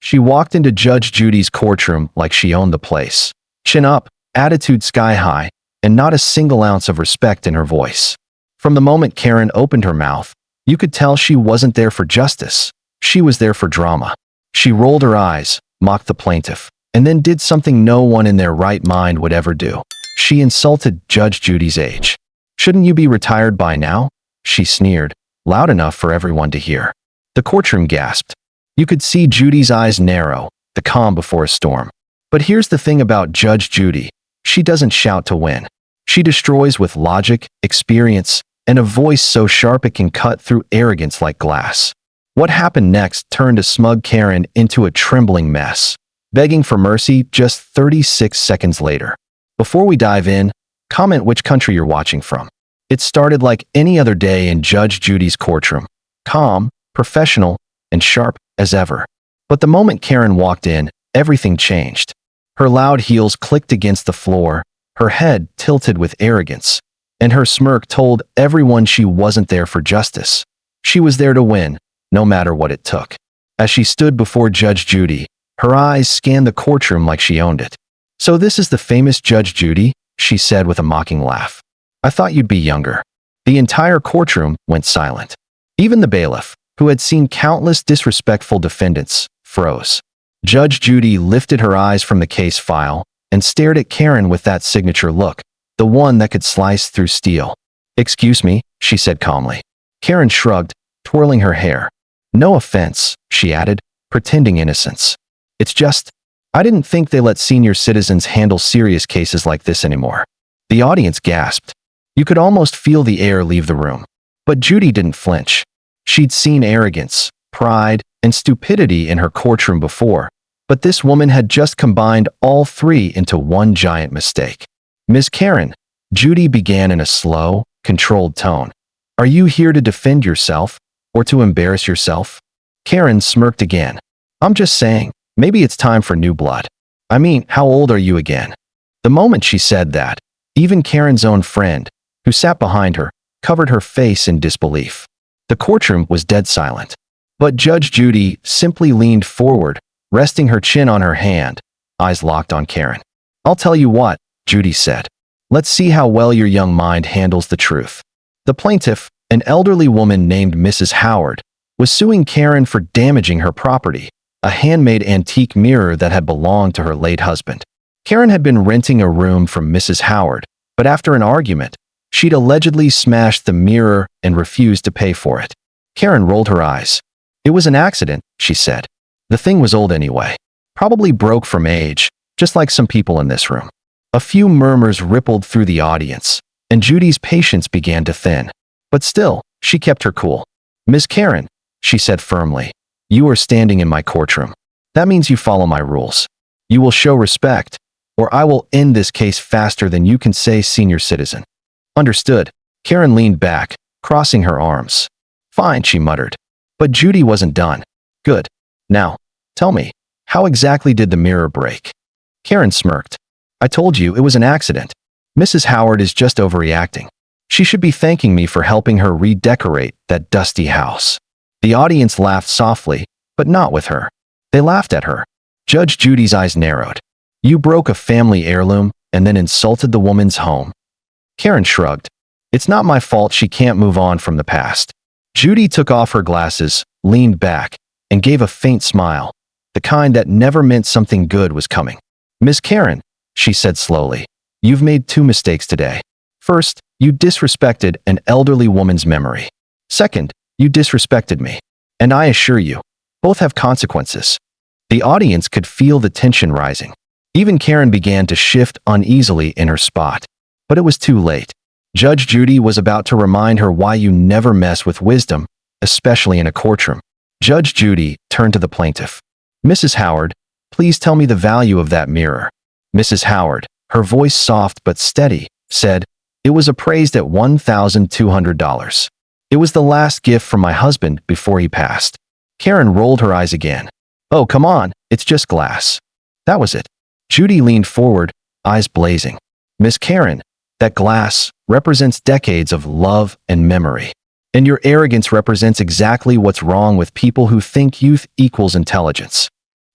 She walked into Judge Judy's courtroom like she owned the place. Chin up, attitude sky high, and not a single ounce of respect in her voice. From the moment Karen opened her mouth, you could tell she wasn't there for justice. She was there for drama. She rolled her eyes, mocked the plaintiff, and then did something no one in their right mind would ever do. She insulted Judge Judy's age. "Shouldn't you be retired by now?" she sneered, loud enough for everyone to hear. The courtroom gasped. You could see Judy's eyes narrow, the calm before a storm. But here's the thing about Judge Judy. She doesn't shout to win. She destroys with logic, experience, and a voice so sharp it can cut through arrogance like glass. What happened next turned a smug Karen into a trembling mess, begging for mercy just 36 seconds later. Before we dive in, comment which country you're watching from. It started like any other day in Judge Judy's courtroom, calm, professional, and sharp as ever. But the moment Karen walked in, everything changed. Her loud heels clicked against the floor, her head tilted with arrogance, and her smirk told everyone she wasn't there for justice. She was there to win, no matter what it took. As she stood before Judge Judy, her eyes scanned the courtroom like she owned it. "So this is the famous Judge Judy?" she said with a mocking laugh. "I thought you'd be younger." The entire courtroom went silent. Even the bailiff, who had seen countless disrespectful defendants, froze. Judge Judy lifted her eyes from the case file and stared at Karen with that signature look, the one that could slice through steel. "Excuse me," she said calmly. Karen shrugged, twirling her hair. "No offense," she added, pretending innocence. "It's just, I didn't think they let senior citizens handle serious cases like this anymore." The audience gasped. You could almost feel the air leave the room. But Judy didn't flinch. She'd seen arrogance, pride, and stupidity in her courtroom before, but this woman had just combined all three into one giant mistake. "Ms. Karen," Judy began in a slow, controlled tone, "are you here to defend yourself, or to embarrass yourself?" Karen smirked again. "I'm just saying, maybe it's time for new blood. I mean, how old are you again?" The moment she said that, even Karen's own friend, who sat behind her, covered her face in disbelief. The courtroom was dead silent. But Judge Judy simply leaned forward, resting her chin on her hand, eyes locked on Karen. "I'll tell you what," Judy said. "Let's see how well your young mind handles the truth." The plaintiff, an elderly woman named Mrs. Howard, was suing Karen for damaging her property, a handmade antique mirror that had belonged to her late husband. Karen had been renting a room from Mrs. Howard, but after an argument, she'd allegedly smashed the mirror and refused to pay for it. Karen rolled her eyes. "It was an accident," she said. "The thing was old anyway. Probably broke from age, just like some people in this room." A few murmurs rippled through the audience, and Judy's patience began to thin. But still, she kept her cool. "Miss Karen," she said firmly, "you are standing in my courtroom. That means you follow my rules. You will show respect, or I will end this case faster than you can say senior citizen." "Understood." Karen leaned back, crossing her arms. "Fine," she muttered. But Judy wasn't done. "Good. Now, tell me, how exactly did the mirror break?" Karen smirked. "I told you it was an accident. Mrs. Howard is just overreacting. She should be thanking me for helping her redecorate that dusty house." The audience laughed softly, but not with her. They laughed at her. Judge Judy's eyes narrowed. "You broke a family heirloom and then insulted the woman's home." Karen shrugged. "It's not my fault she can't move on from the past." Judy took off her glasses, leaned back, and gave a faint smile, the kind that never meant something good was coming. "Miss Karen," she said slowly, "you've made two mistakes today. First, you disrespected an elderly woman's memory. Second, you disrespected me. And I assure you, both have consequences." The audience could feel the tension rising. Even Karen began to shift uneasily in her spot. But it was too late. Judge Judy was about to remind her why you never mess with wisdom, especially in a courtroom. Judge Judy turned to the plaintiff. Mrs. Howard, please tell me the value of that mirror. Mrs. Howard, her voice soft but steady, said, it was appraised at $1,200. It was the last gift from my husband before he passed. Karen rolled her eyes again. Oh, come on, it's just glass. That was it. Judy leaned forward, eyes blazing. Miss Karen, that glass represents decades of love and memory. And your arrogance represents exactly what's wrong with people who think youth equals intelligence.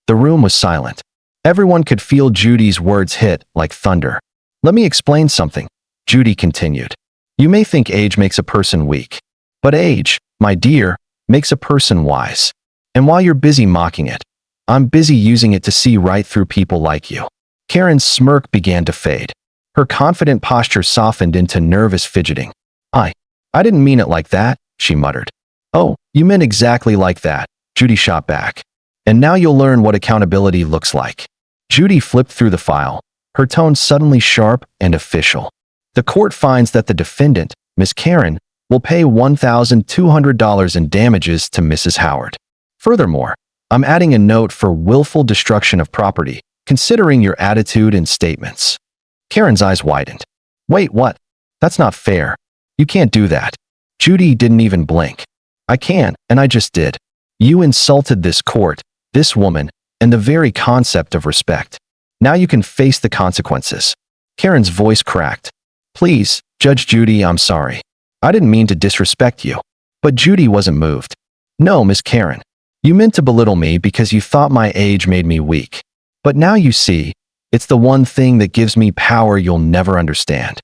The room was silent. Everyone could feel Judy's words hit like thunder. Let me explain something, Judy continued. You may think age makes a person weak. But age, my dear, makes a person wise. And while you're busy mocking it, I'm busy using it to see right through people like you. Karen's smirk began to fade. Her confident posture softened into nervous fidgeting. I didn't mean it like that, she muttered. Oh, you meant exactly like that, Judy shot back. And now you'll learn what accountability looks like. Judy flipped through the file, her tone suddenly sharp and official. The court finds that the defendant, Miss Karen, will pay $1,200 in damages to Mrs. Howard. Furthermore, I'm adding a note for willful destruction of property, considering your attitude and statements. Karen's eyes widened. Wait, what? That's not fair. You can't do that. Judy didn't even blink. I can, and I just did. You insulted this court, this woman, and the very concept of respect. Now you can face the consequences. Karen's voice cracked. Please, Judge Judy, I'm sorry. I didn't mean to disrespect you. But Judy wasn't moved. No, Miss Karen. You meant to belittle me because you thought my age made me weak. But now you see, it's the one thing that gives me power you'll never understand.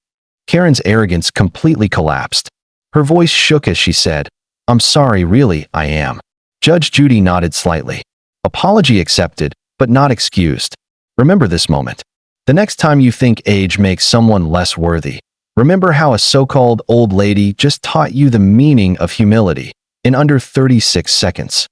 Karen's arrogance completely collapsed. Her voice shook as she said, I'm sorry, really, I am. Judge Judy nodded slightly. Apology accepted, but not excused. Remember this moment. The next time you think age makes someone less worthy, remember how a so-called old lady just taught you the meaning of humility in under 36 seconds.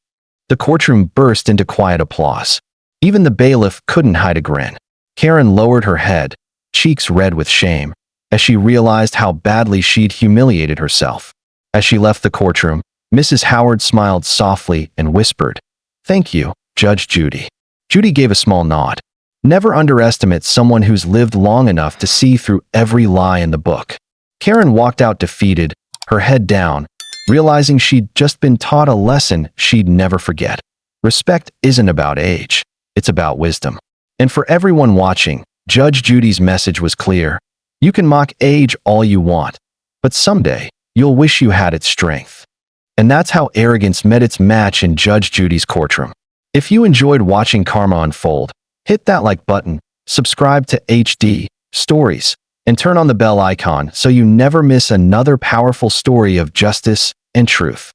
The courtroom burst into quiet applause. Even the bailiff couldn't hide a grin. Karen lowered her head, cheeks red with shame, as she realized how badly she'd humiliated herself. As she left the courtroom, Mrs. Howard smiled softly and whispered, Thank you, Judge Judy. Judy gave a small nod. Never underestimate someone who's lived long enough to see through every lie in the book. Karen walked out defeated, her head down, realizing she'd just been taught a lesson she'd never forget. Respect isn't about age, it's about wisdom. And for everyone watching, Judge Judy's message was clear. You can mock age all you want, but someday, you'll wish you had its strength. And that's how arrogance met its match in Judge Judy's courtroom. If you enjoyed watching Karma unfold, hit that like button, subscribe to HD Stories, and turn on the bell icon so you never miss another powerful story of justice and truth.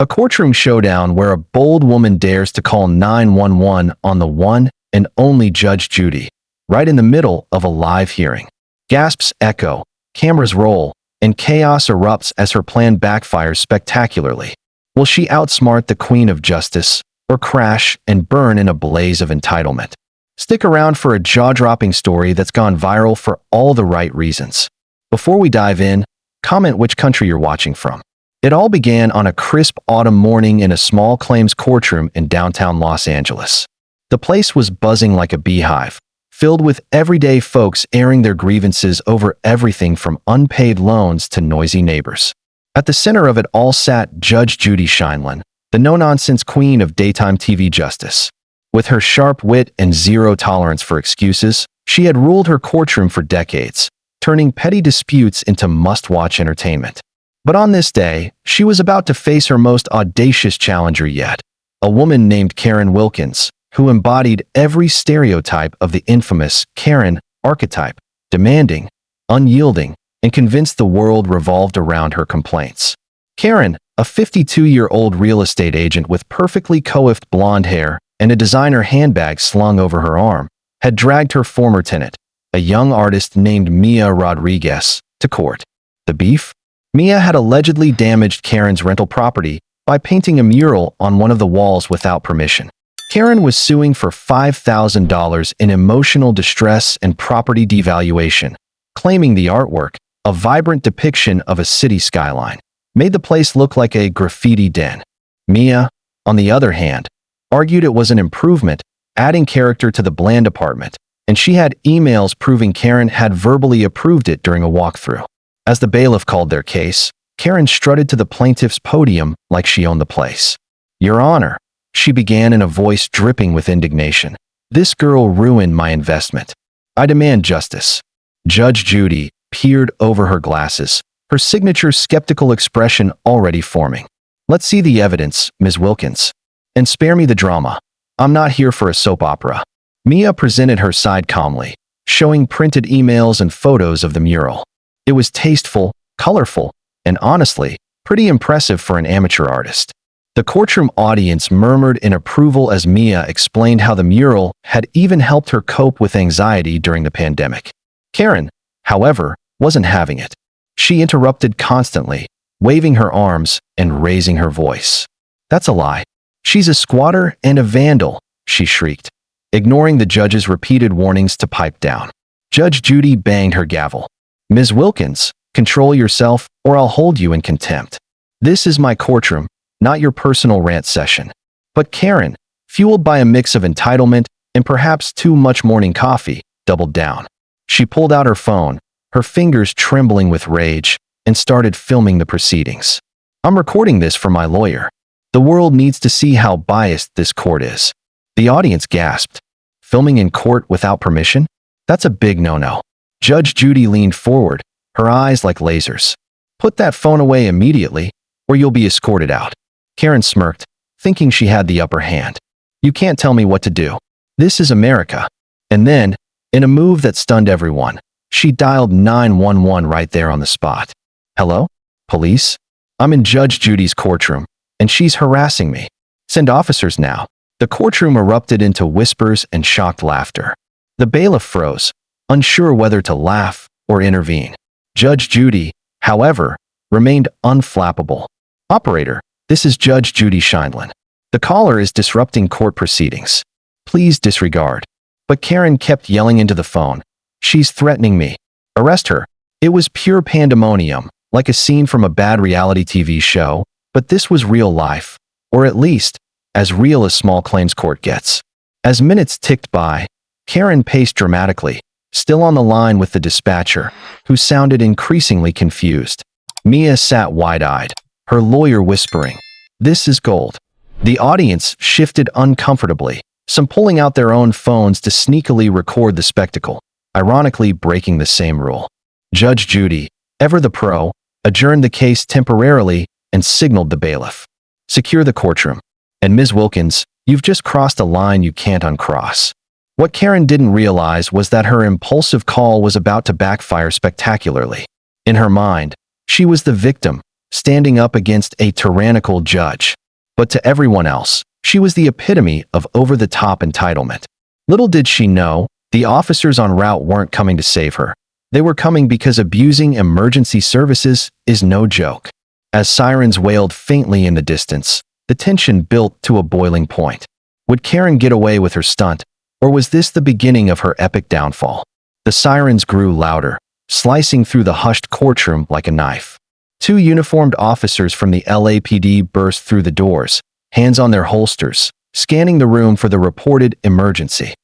A courtroom showdown where a bold woman dares to call 911 on the one and only Judge Judy, right in the middle of a live hearing. Gasps echo, cameras roll, and chaos erupts as her plan backfires spectacularly. Will she outsmart the Queen of Justice, or crash and burn in a blaze of entitlement? Stick around for a jaw-dropping story that's gone viral for all the right reasons. Before we dive in, comment which country you're watching from. It all began on a crisp autumn morning in a small claims courtroom in downtown Los Angeles. The place was buzzing like a beehive, filled with everyday folks airing their grievances over everything from unpaid loans to noisy neighbors. At the center of it all sat Judge Judy Scheindlin, the no-nonsense queen of daytime TV justice. With her sharp wit and zero tolerance for excuses, she had ruled her courtroom for decades, turning petty disputes into must-watch entertainment. But on this day, she was about to face her most audacious challenger yet, a woman named Karen Wilkins, who embodied every stereotype of the infamous Karen archetype, demanding, unyielding, and convinced the world revolved around her complaints. Karen, a 52-year-old real estate agent with perfectly coiffed blonde hair and a designer handbag slung over her arm, had dragged her former tenant, a young artist named Mia Rodriguez, to court. The beef? Mia had allegedly damaged Karen's rental property by painting a mural on one of the walls without permission. Karen was suing for $5,000 in emotional distress and property devaluation, claiming the artwork, a vibrant depiction of a city skyline, made the place look like a graffiti den. Mia, on the other hand, argued it was an improvement, adding character to the bland apartment, and she had emails proving Karen had verbally approved it during a walkthrough. As the bailiff called their case, Karen strutted to the plaintiff's podium like she owned the place. "Your Honor," she began in a voice dripping with indignation, "this girl ruined my investment. I demand justice." Judge Judy peered over her glasses, her signature skeptical expression already forming. "Let's see the evidence, Ms. Wilkins. And spare me the drama. I'm not here for a soap opera." Mia presented her side calmly, showing printed emails and photos of the mural. It was tasteful, colorful, and honestly, pretty impressive for an amateur artist. The courtroom audience murmured in approval as Mia explained how the mural had even helped her cope with anxiety during the pandemic. Karen, however, wasn't having it. She interrupted constantly, waving her arms and raising her voice. "That's a lie. She's a squatter and a vandal," she shrieked, ignoring the judge's repeated warnings to pipe down. Judge Judy banged her gavel. "Ms. Wilkins, control yourself or I'll hold you in contempt. This is my courtroom, not your personal rant session." But Karen, fueled by a mix of entitlement and perhaps too much morning coffee, doubled down. She pulled out her phone, her fingers trembling with rage, and started filming the proceedings. "I'm recording this for my lawyer. The world needs to see how biased this court is." The audience gasped. Filming in court without permission? That's a big no-no. Judge Judy leaned forward, her eyes like lasers. "Put that phone away immediately, or you'll be escorted out." Karen smirked, thinking she had the upper hand. "You can't tell me what to do. This is America." And then, in a move that stunned everyone, she dialed 911 right there on the spot. "Hello? Police? I'm in Judge Judy's courtroom, and she's harassing me. Send officers now." The courtroom erupted into whispers and shocked laughter. The bailiff froze, unsure whether to laugh or intervene. Judge Judy, however, remained unflappable. "Operator, this is Judge Judy Scheindlin. The caller is disrupting court proceedings. Please disregard." But Karen kept yelling into the phone, "She's threatening me. Arrest her." It was pure pandemonium, like a scene from a bad reality TV show, but this was real life, or at least, as real as small claims court gets. As minutes ticked by, Karen paced dramatically, still on the line with the dispatcher, who sounded increasingly confused. Mia sat wide-eyed, her lawyer whispering, "This is gold." The audience shifted uncomfortably, some pulling out their own phones to sneakily record the spectacle, ironically breaking the same rule. Judge Judy, ever the pro, adjourned the case temporarily and signaled the bailiff, "Secure the courtroom. And Ms. Wilkins, you've just crossed a line you can't uncross." What Karen didn't realize was that her impulsive call was about to backfire spectacularly. In her mind, she was the victim, standing up against a tyrannical judge. But to everyone else, she was the epitome of over-the-top entitlement. Little did she know, the officers en route weren't coming to save her. They were coming because abusing emergency services is no joke. As sirens wailed faintly in the distance, the tension built to a boiling point. Would Karen get away with her stunt, or was this the beginning of her epic downfall? The sirens grew louder, slicing through the hushed courtroom like a knife. Two uniformed officers from the LAPD burst through the doors, hands on their holsters, scanning the room for the reported emergency.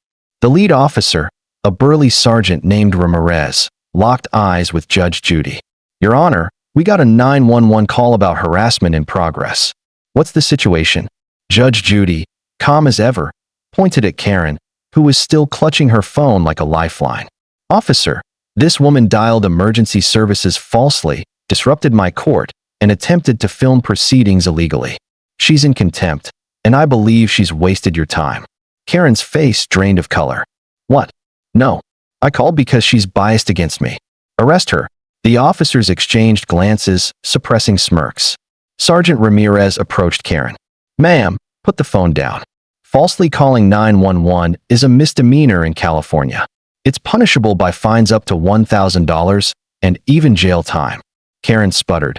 The lead officer, a burly sergeant named Ramirez, locked eyes with Judge Judy. "Your Honor, we got a 911 call about harassment in progress." "What's the situation?" Judge Judy, calm as ever, pointed at Karen, who was still clutching her phone like a lifeline. "Officer, this woman dialed emergency services falsely, disrupted my court, and attempted to film proceedings illegally. She's in contempt, and I believe she's wasted your time." Karen's face drained of color. "What? No. I called because she's biased against me. Arrest her." The officers exchanged glances, suppressing smirks. Sergeant Ramirez approached Karen. "Ma'am, put the phone down. Falsely calling 911 is a misdemeanor in California. It's punishable by fines up to $1,000 and even jail time." Karen sputtered.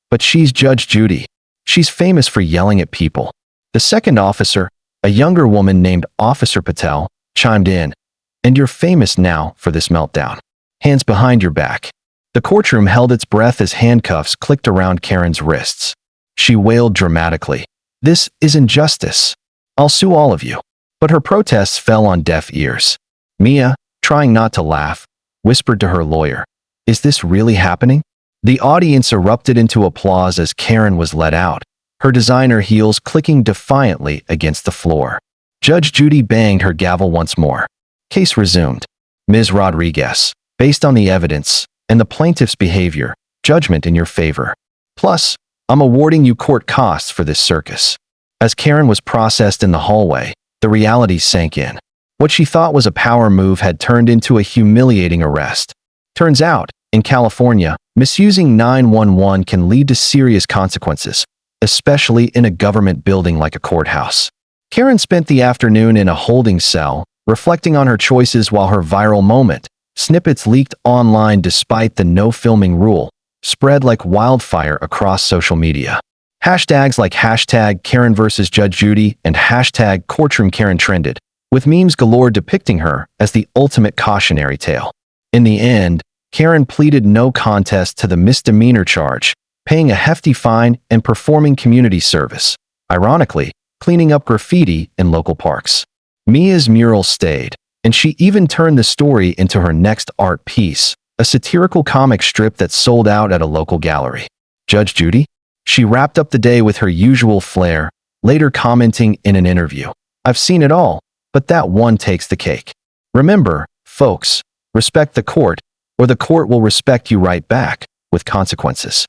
But she's Judge Judy. She's famous for yelling at people." The second officer, A younger woman named Officer Patel chimed in, "And you're famous now for this meltdown. Hands behind your back." The courtroom held its breath as handcuffs clicked around Karen's wrists. She wailed dramatically, "This is injustice. I'll sue all of you." But her protests fell on deaf ears. Mia, trying not to laugh, whispered to her lawyer, "Is this really happening?" The audience erupted into applause as Karen was let out, her designer heels clicking defiantly against the floor. Judge Judy banged her gavel once more. Case resumed. Ms. Rodriguez, based on the evidence and the plaintiff's behavior, judgment in your favor. Plus, I'm awarding you court costs for this circus. As Karen was processed in the hallway, the reality sank in. What she thought was a power move had turned into a humiliating arrest. Turns out, in California, misusing 911 can lead to serious consequences, especially in a government building like a courthouse. Karen spent the afternoon in a holding cell, reflecting on her choices while her viral moment, snippets leaked online despite the no filming rule, spread like wildfire across social media. Hashtags like hashtag Karen versus Judge Judy and hashtag Courtroom Karen trended, with memes galore depicting her as the ultimate cautionary tale. In the end, Karen pleaded no contest to the misdemeanor charge, paying a hefty fine and performing community service, ironically, cleaning up graffiti in local parks. Mia's mural stayed, and she even turned the story into her next art piece, a satirical comic strip that sold out at a local gallery. Judge Judy? She wrapped up the day with her usual flair, later commenting in an interview, "I've seen it all, but that one takes the cake. Remember, folks, respect the court, or the court will respect you right back, with consequences."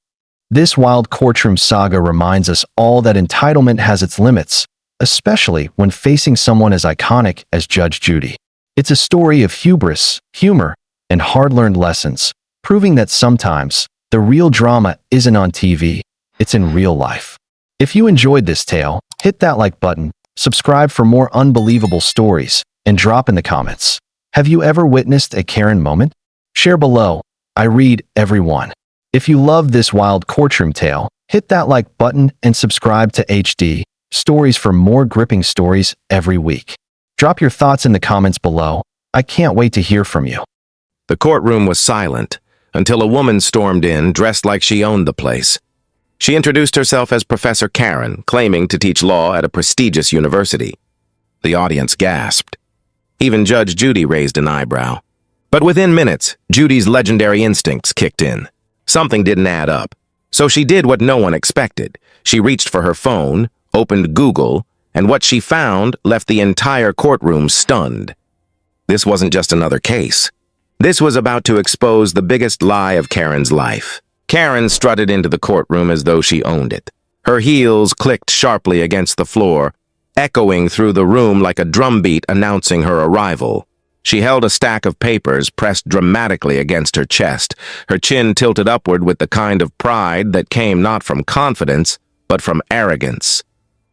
This wild courtroom saga reminds us all that entitlement has its limits, especially when facing someone as iconic as Judge Judy. It's a story of hubris, humor, and hard-learned lessons, proving that sometimes the real drama isn't on TV, it's in real life. If you enjoyed this tale, hit that like button, subscribe for more unbelievable stories, and drop in the comments. Have you ever witnessed a Karen moment? Share below. I read every one. If you love this wild courtroom tale, hit that like button and subscribe to HD Stories for more gripping stories every week. Drop your thoughts in the comments below. I can't wait to hear from you. The courtroom was silent until a woman stormed in, dressed like she owned the place. She introduced herself as Professor Karen, claiming to teach law at a prestigious university. The audience gasped. Even Judge Judy raised an eyebrow. But within minutes, Judy's legendary instincts kicked in. Something didn't add up. So she did what no one expected. She reached for her phone, opened Google, and what she found left the entire courtroom stunned. This wasn't just another case. This was about to expose the biggest lie of Karen's life. Karen strutted into the courtroom as though she owned it. Her heels clicked sharply against the floor, echoing through the room like a drumbeat announcing her arrival. She held a stack of papers pressed dramatically against her chest, her chin tilted upward with the kind of pride that came not from confidence, but from arrogance.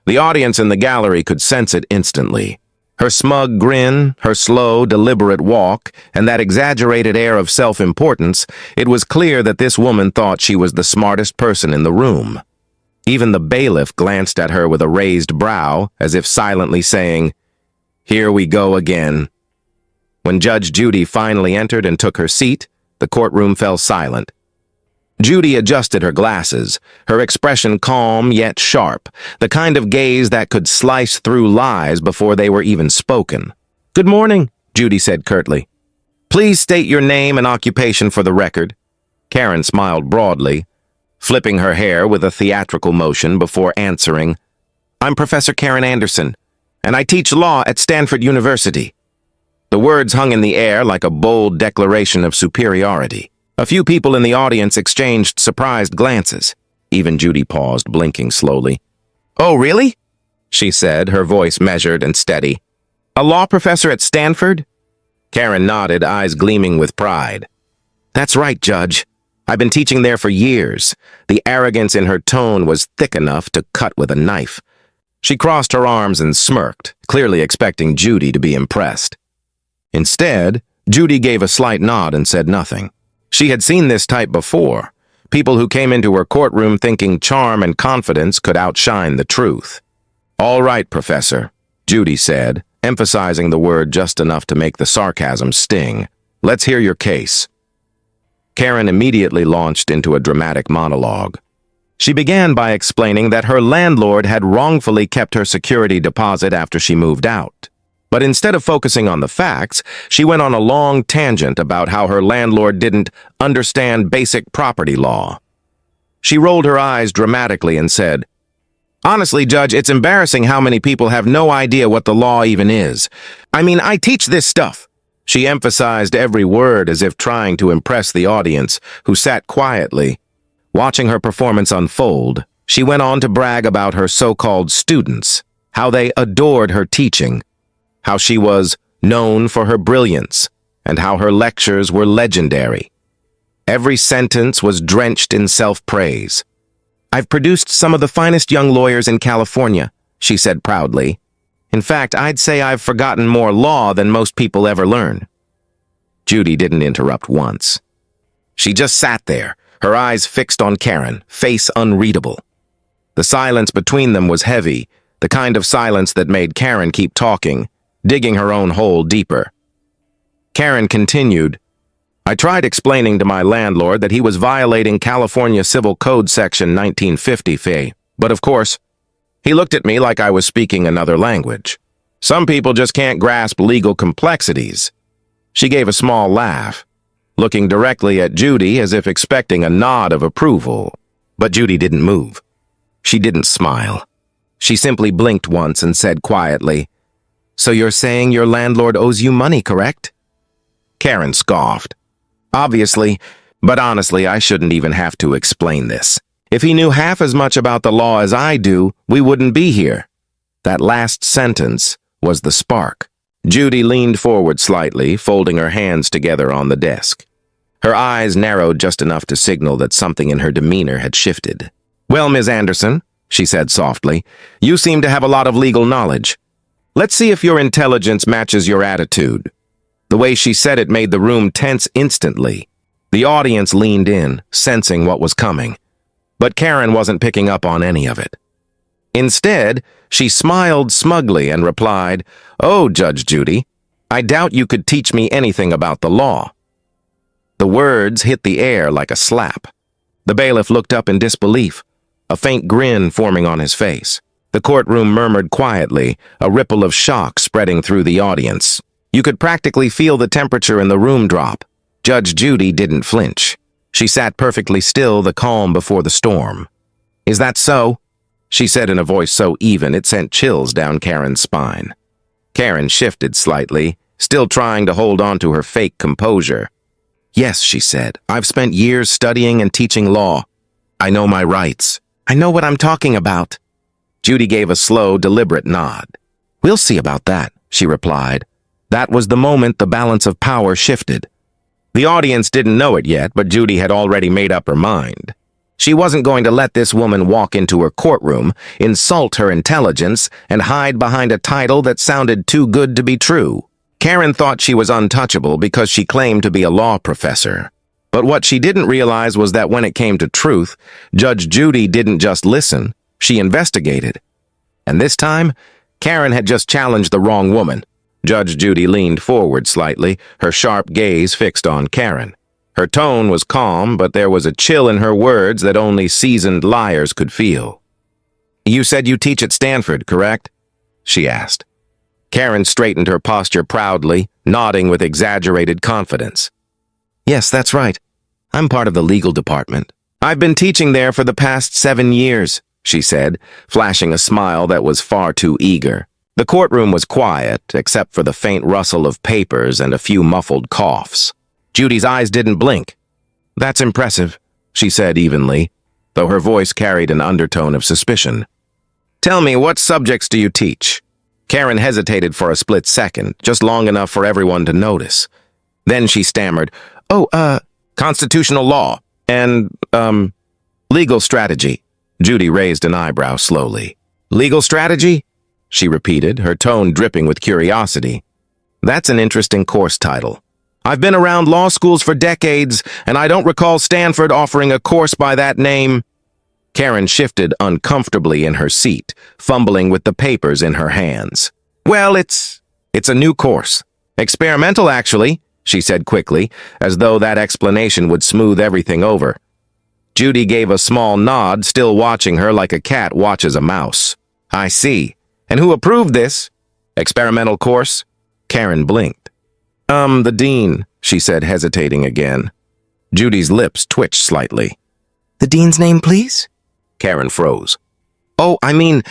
The audience in the gallery could sense it instantly. Her smug grin, her slow, deliberate walk, and that exaggerated air of self-importance, it was clear that this woman thought she was the smartest person in the room. Even the bailiff glanced at her with a raised brow, as if silently saying, "Here we go again." When Judge Judy finally entered and took her seat, the courtroom fell silent. Judy adjusted her glasses, her expression calm yet sharp, the kind of gaze that could slice through lies before they were even spoken. "Good morning," Judy said curtly. "Please state your name and occupation for the record." Karen smiled broadly, flipping her hair with a theatrical motion before answering, "I'm Professor Karen Anderson, and I teach law at Stanford University." The words hung in the air like a bold declaration of superiority. A few people in the audience exchanged surprised glances. Even Judy paused, blinking slowly. "Oh, really?" she said, her voice measured and steady. "A law professor at Stanford?" Karen nodded, eyes gleaming with pride. "That's right, Judge. I've been teaching there for years." The arrogance in her tone was thick enough to cut with a knife. She crossed her arms and smirked, clearly expecting Judy to be impressed. Instead, Judy gave a slight nod and said nothing. She had seen this type before, people who came into her courtroom thinking charm and confidence could outshine the truth. "All right, Professor. Judy said, emphasizing the word just enough to make the sarcasm sting. Let's hear your case. Karen immediately launched into a dramatic monologue. She began by explaining that her landlord had wrongfully kept her security deposit after she moved out. But instead of focusing on the facts, she went on a long tangent about how her landlord didn't understand basic property law. She rolled her eyes dramatically and said, "Honestly, Judge, it's embarrassing how many people have no idea what the law even is. I mean, I teach this stuff." She emphasized every word as if trying to impress the audience, who sat quietly. Watching her performance unfold, she went on to brag about her so-called students, how they adored her teaching, how she was known for her brilliance, and how her lectures were legendary. Every sentence was drenched in self-praise. "I've produced some of the finest young lawyers in California," she said proudly. "In fact, I'd say I've forgotten more law than most people ever learn." Judy didn't interrupt once. She just sat there, her eyes fixed on Karen, face unreadable. The silence between them was heavy, the kind of silence that made Karen keep talking, digging her own hole deeper. Karen continued, "I tried explaining to my landlord that he was violating California Civil Code Section 1950 fee, but of course, he looked at me like I was speaking another language. Some people just can't grasp legal complexities." She gave a small laugh, looking directly at Judy as if expecting a nod of approval. But Judy didn't move. She didn't smile. She simply blinked once and said quietly, "So you're saying your landlord owes you money, correct?" Karen scoffed. "Obviously, but honestly, I shouldn't even have to explain this. If he knew half as much about the law as I do, we wouldn't be here." That last sentence was the spark. Judy leaned forward slightly, folding her hands together on the desk. Her eyes narrowed just enough to signal that something in her demeanor had shifted. "Well, Ms. Anderson," she said softly, "you seem to have a lot of legal knowledge. Let's see if your intelligence matches your attitude." The way she said it made the room tense instantly. The audience leaned in, sensing what was coming. But Karen wasn't picking up on any of it. Instead, she smiled smugly and replied, "Oh, Judge Judy, I doubt you could teach me anything about the law." The words hit the air like a slap. The bailiff looked up in disbelief, a faint grin forming on his face. The courtroom murmured quietly, a ripple of shock spreading through the audience. You could practically feel the temperature in the room drop. Judge Judy didn't flinch. She sat perfectly still, the calm before the storm. "Is that so?" she said in a voice so even it sent chills down Karen's spine. Karen shifted slightly, still trying to hold on to her fake composure. "Yes," she said, "I've spent years studying and teaching law. I know my rights. I know what I'm talking about." Judy gave a slow, deliberate nod. "We'll see about that," she replied. That was the moment the balance of power shifted. The audience didn't know it yet, but Judy had already made up her mind. She wasn't going to let this woman walk into her courtroom, insult her intelligence, and hide behind a title that sounded too good to be true. Karen thought she was untouchable because she claimed to be a law professor. But what she didn't realize was that when it came to truth, Judge Judy didn't just listen, she investigated. And this time, Karen had just challenged the wrong woman. Judge Judy leaned forward slightly, her sharp gaze fixed on Karen. Her tone was calm, but there was a chill in her words that only seasoned liars could feel. "You said you teach at Stanford, correct?" she asked. Karen straightened her posture proudly, nodding with exaggerated confidence. "Yes, that's right. I'm part of the legal department. I've been teaching there for the past 7 years, she said, flashing a smile that was far too eager. The courtroom was quiet, except for the faint rustle of papers and a few muffled coughs. Judy's eyes didn't blink. "That's impressive," she said evenly, though her voice carried an undertone of suspicion. "Tell me, what subjects do you teach?" Karen hesitated for a split second, just long enough for everyone to notice. Then she stammered, Constitutional law and, legal strategy." Judy raised an eyebrow slowly. "Legal strategy?" she repeated, her tone dripping with curiosity. "That's an interesting course title. I've been around law schools for decades, and I don't recall Stanford offering a course by that name." Karen shifted uncomfortably in her seat, fumbling with the papers in her hands. Well, it's a new course. Experimental, actually, she said quickly, as though that explanation would smooth everything over. Judy gave a small nod, still watching her like a cat watches a mouse. I see. And who approved this? Experimental course? Karen blinked. The dean, she said, hesitating again. Judy's lips twitched slightly. The dean's name, please? Karen froze. Oh, I mean,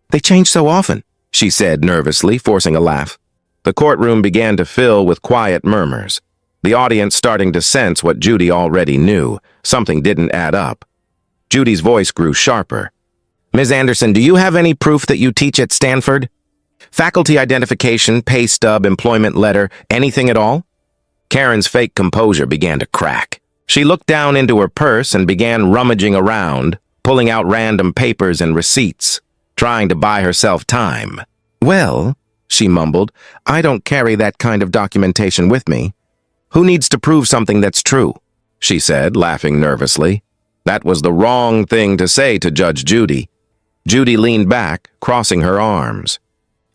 they change so often, she said nervously, forcing a laugh. The courtroom began to fill with quiet murmurs, the audience starting to sense what Judy already knew. Something didn't add up. Judy's voice grew sharper. Ms. Anderson, do you have any proof that you teach at Stanford? Faculty identification, pay stub, employment letter, anything at all? Karen's fake composure began to crack. She looked down into her purse and began rummaging around, pulling out random papers and receipts, trying to buy herself time. Well, she mumbled, I don't carry that kind of documentation with me. Who needs to prove something that's true? She said, laughing nervously. That was the wrong thing to say to Judge Judy. Judy leaned back, crossing her arms.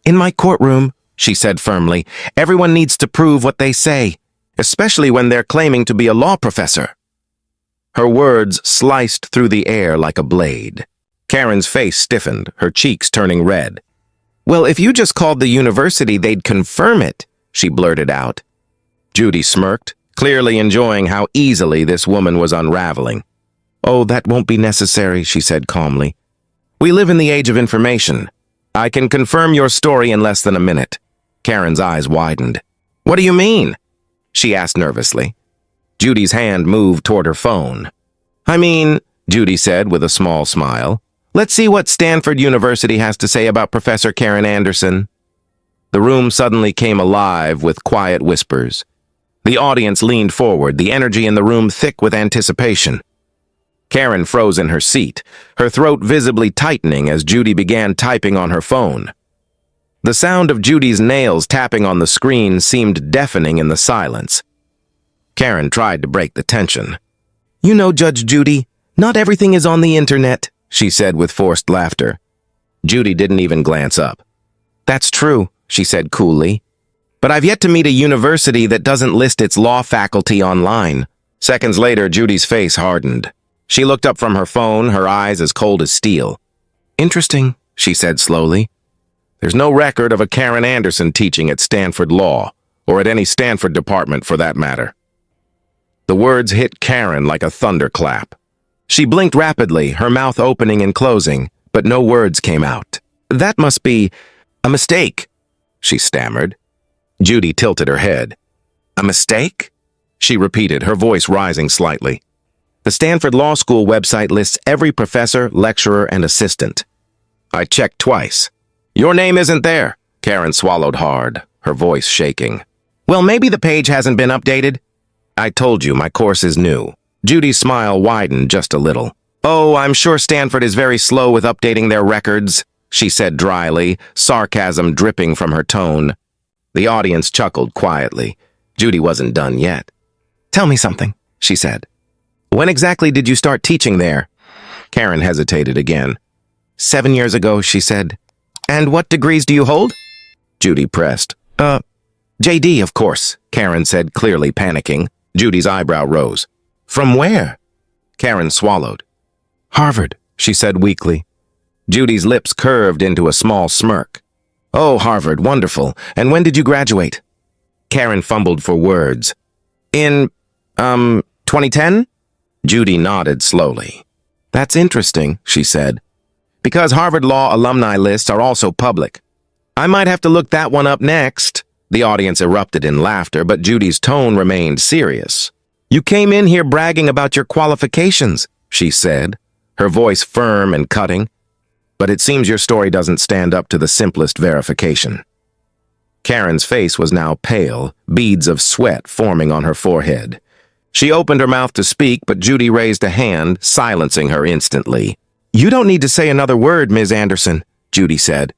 In my courtroom, she said firmly, everyone needs to prove what they say, especially when they're claiming to be a law professor. Her words sliced through the air like a blade. Karen's face stiffened, her cheeks turning red. Well, if you just called the university, they'd confirm it, she blurted out. Judy smirked, clearly enjoying how easily this woman was unraveling. Oh, that won't be necessary, she said calmly. We live in the age of information. I can confirm your story in less than a minute. Karen's eyes widened. What do you mean? She asked nervously. Judy's hand moved toward her phone. I mean, Judy said with a small smile, let's see what Stanford University has to say about Professor Karen Anderson. The room suddenly came alive with quiet whispers. The audience leaned forward, the energy in the room thick with anticipation. Karen froze in her seat, her throat visibly tightening as Judy began typing on her phone. The sound of Judy's nails tapping on the screen seemed deafening in the silence. Karen tried to break the tension. You know, Judge Judy, not everything is on the internet, she said with forced laughter. Judy didn't even glance up. That's true, she said coolly. But I've yet to meet a university that doesn't list its law faculty online. Seconds later, Judy's face hardened. She looked up from her phone, her eyes as cold as steel. Interesting, she said slowly. There's no record of a Karen Anderson teaching at Stanford Law, or at any Stanford department for that matter. The words hit Karen like a thunderclap. She blinked rapidly, her mouth opening and closing, but no words came out. That must be a mistake, she stammered. Judy tilted her head. A mistake? She repeated, her voice rising slightly. The Stanford Law School website lists every professor, lecturer, and assistant. I checked twice. Your name isn't there. Karen swallowed hard, her voice shaking. Well, maybe the page hasn't been updated. I told you my course is new. Judy's smile widened just a little. Oh, I'm sure Stanford is very slow with updating their records, she said dryly, sarcasm dripping from her tone. The audience chuckled quietly. Judy wasn't done yet. Tell me something, she said. When exactly did you start teaching there? Karen hesitated again. 7 years ago, she said. And what degrees do you hold? Judy pressed. JD, of course, Karen said, clearly panicking. Judy's eyebrow rose. From where? Karen swallowed. Harvard, she said weakly. Judy's lips curved into a small smirk. Oh, Harvard, wonderful. And when did you graduate? Karen fumbled for words. In, 2010? Judy nodded slowly. That's interesting, she said. Because Harvard Law alumni lists are also public. I might have to look that one up next. The audience erupted in laughter, but Judy's tone remained serious. You came in here bragging about your qualifications, she said, her voice firm and cutting. But it seems your story doesn't stand up to the simplest verification. Karen's face was now pale, beads of sweat forming on her forehead. She opened her mouth to speak, but Judy raised a hand, silencing her instantly. You don't need to say another word, Ms. Anderson, Judy said.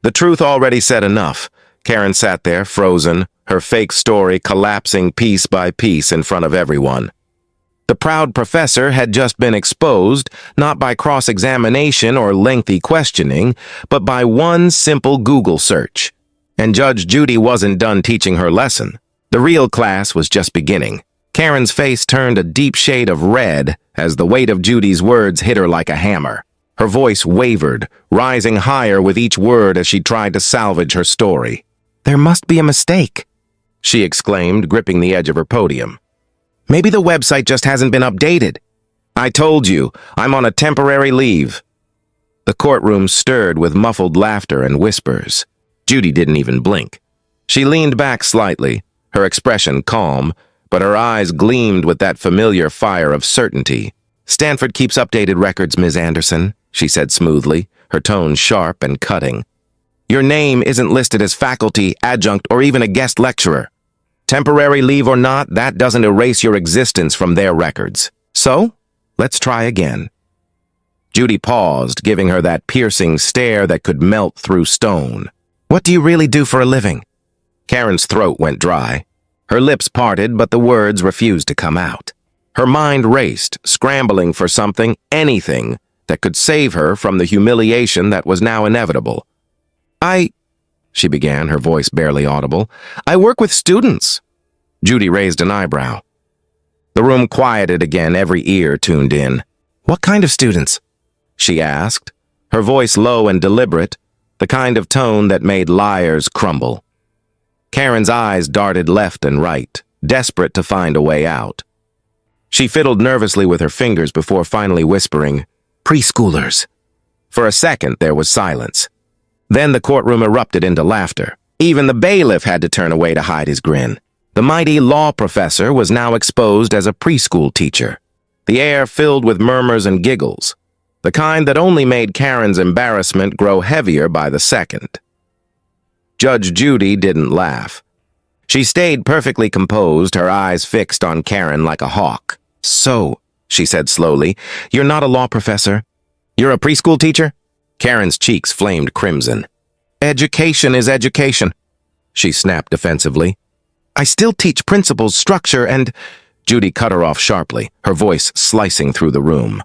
The truth already said enough. Karen sat there, frozen, her fake story collapsing piece by piece in front of everyone. The proud professor had just been exposed, not by cross-examination or lengthy questioning, but by one simple Google search. And Judge Judy wasn't done teaching her lesson. The real class was just beginning. Karen's face turned a deep shade of red as the weight of Judy's words hit her like a hammer. Her voice wavered, rising higher with each word as she tried to salvage her story. "There must be a mistake," she exclaimed, gripping the edge of her podium. "Maybe the website just hasn't been updated." "I told you, I'm on a temporary leave." The courtroom stirred with muffled laughter and whispers. Judy didn't even blink. She leaned back slightly, her expression calm, but her eyes gleamed with that familiar fire of certainty. "Stanford keeps updated records, Ms. Anderson," she said smoothly, her tone sharp and cutting. "Your name isn't listed as faculty, adjunct, or even a guest lecturer. Temporary leave or not, that doesn't erase your existence from their records. So, let's try again." Judy paused, giving her that piercing stare that could melt through stone. "What do you really do for a living?" Karen's throat went dry. Her lips parted, but the words refused to come out. Her mind raced, scrambling for something, anything, that could save her from the humiliation that was now inevitable. She began, her voice barely audible. "I work with students." Judy raised an eyebrow. The room quieted again, every ear tuned in. "What kind of students?" she asked, her voice low and deliberate, the kind of tone that made liars crumble. Karen's eyes darted left and right, desperate to find a way out. She fiddled nervously with her fingers before finally whispering, "Preschoolers." For a second, there was silence. Then the courtroom erupted into laughter. Even the bailiff had to turn away to hide his grin. The mighty law professor was now exposed as a preschool teacher. The air filled with murmurs and giggles, the kind that only made Karen's embarrassment grow heavier by the second. Judge Judy didn't laugh. She stayed perfectly composed, her eyes fixed on Karen like a hawk. "So," she said slowly, "you're not a law professor? You're a preschool teacher?" Karen's cheeks flamed crimson. "Education is education," she snapped defensively. "I still teach principles, structure, and—" Judy cut her off sharply, her voice slicing through the room.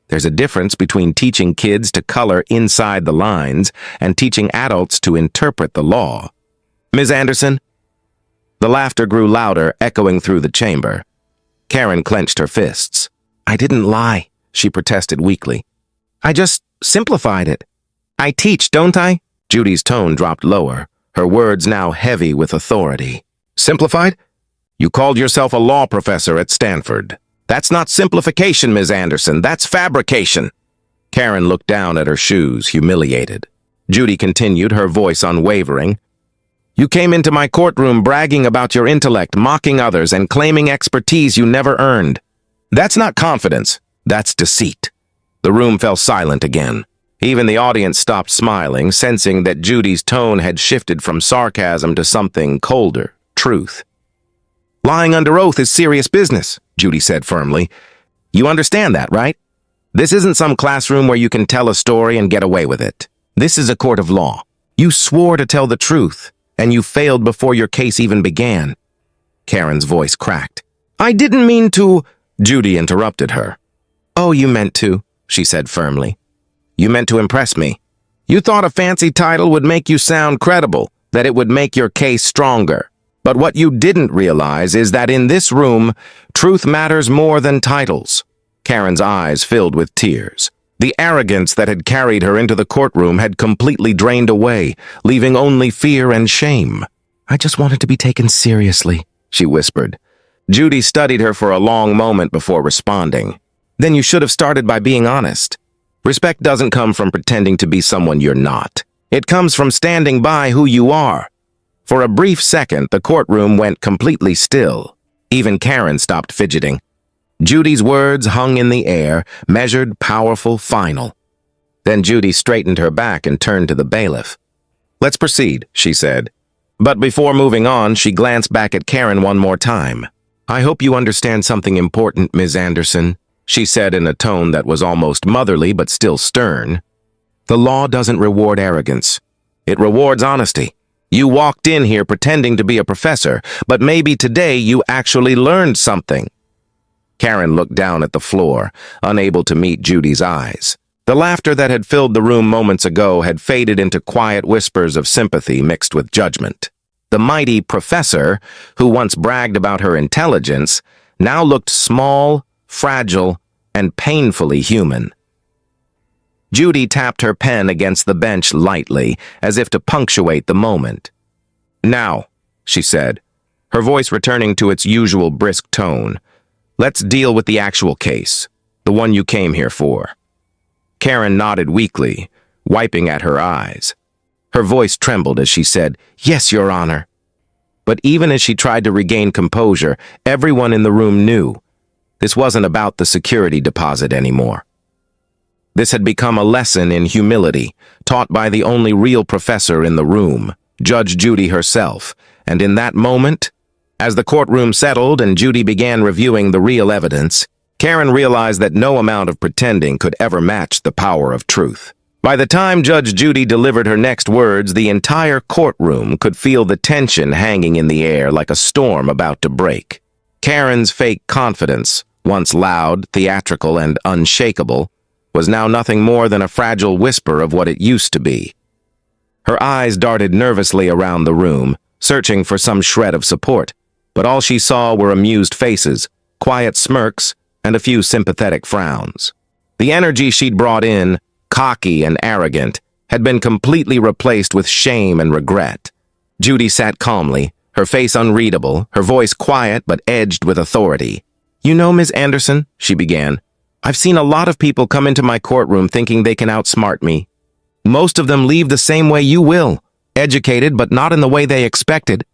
"There's a difference between teaching kids to color inside the lines and teaching adults to interpret the law. Ms. Anderson?" The laughter grew louder, echoing through the chamber. Karen clenched her fists. "I didn't lie," she protested weakly. "I just simplified it. I teach, don't I?" Judy's tone dropped lower, her words now heavy with authority. "Simplified? You called yourself a law professor at Stanford. That's not simplification, Ms. Anderson. That's fabrication." Karen looked down at her shoes, humiliated. Judy continued, her voice unwavering. "You came into my courtroom bragging about your intellect, mocking others, and claiming expertise you never earned. That's not confidence. That's deceit." The room fell silent again. Even the audience stopped smiling, sensing that Judy's tone had shifted from sarcasm to something colder, truth. "Lying under oath is serious business," Judy said firmly. "You understand that, right? This isn't some classroom where you can tell a story and get away with it. This is a court of law. You swore to tell the truth, and you failed before your case even began." Karen's voice cracked. "I didn't mean to—" Judy interrupted her. "Oh, you meant to," she said firmly. "You meant to impress me. You thought a fancy title would make you sound credible, that it would make your case stronger. But what you didn't realize is that in this room, truth matters more than titles." Karen's eyes filled with tears. The arrogance that had carried her into the courtroom had completely drained away, leaving only fear and shame. "I just wanted to be taken seriously," she whispered. Judy studied her for a long moment before responding. "Then you should have started by being honest. Respect doesn't come from pretending to be someone you're not. It comes from standing by who you are." For a brief second, the courtroom went completely still. Even Karen stopped fidgeting. Judy's words hung in the air, measured, powerful, final. Then Judy straightened her back and turned to the bailiff. "Let's proceed," she said. But before moving on, she glanced back at Karen one more time. "I hope you understand something important, Ms. Anderson," she said in a tone that was almost motherly but still stern. "The law doesn't reward arrogance. It rewards honesty. You walked in here pretending to be a professor, but maybe today you actually learned something." Karen looked down at the floor, unable to meet Judy's eyes. The laughter that had filled the room moments ago had faded into quiet whispers of sympathy mixed with judgment. The mighty professor, who once bragged about her intelligence, now looked small, fragile, and painfully human. Judy tapped her pen against the bench lightly, as if to punctuate the moment. "Now," she said, her voice returning to its usual brisk tone, "let's deal with the actual case, the one you came here for." Karen nodded weakly, wiping at her eyes. Her voice trembled as she said, "Yes, Your Honor." But even as she tried to regain composure, everyone in the room knew this wasn't about the security deposit anymore. This had become a lesson in humility, taught by the only real professor in the room, Judge Judy herself, and in that moment, as the courtroom settled and Judy began reviewing the real evidence, Karen realized that no amount of pretending could ever match the power of truth. By the time Judge Judy delivered her next words, the entire courtroom could feel the tension hanging in the air like a storm about to break. Karen's fake confidence, once loud, theatrical, and unshakable, was now nothing more than a fragile whisper of what it used to be. Her eyes darted nervously around the room, searching for some shred of support, but all she saw were amused faces, quiet smirks, and a few sympathetic frowns. The energy she'd brought in, cocky and arrogant, had been completely replaced with shame and regret. Judy sat calmly, her face unreadable, her voice quiet but edged with authority. "You know, Ms. Anderson," she began, "I've seen a lot of people come into my courtroom thinking they can outsmart me. Most of them leave the same way you will, educated but not in the way they expected."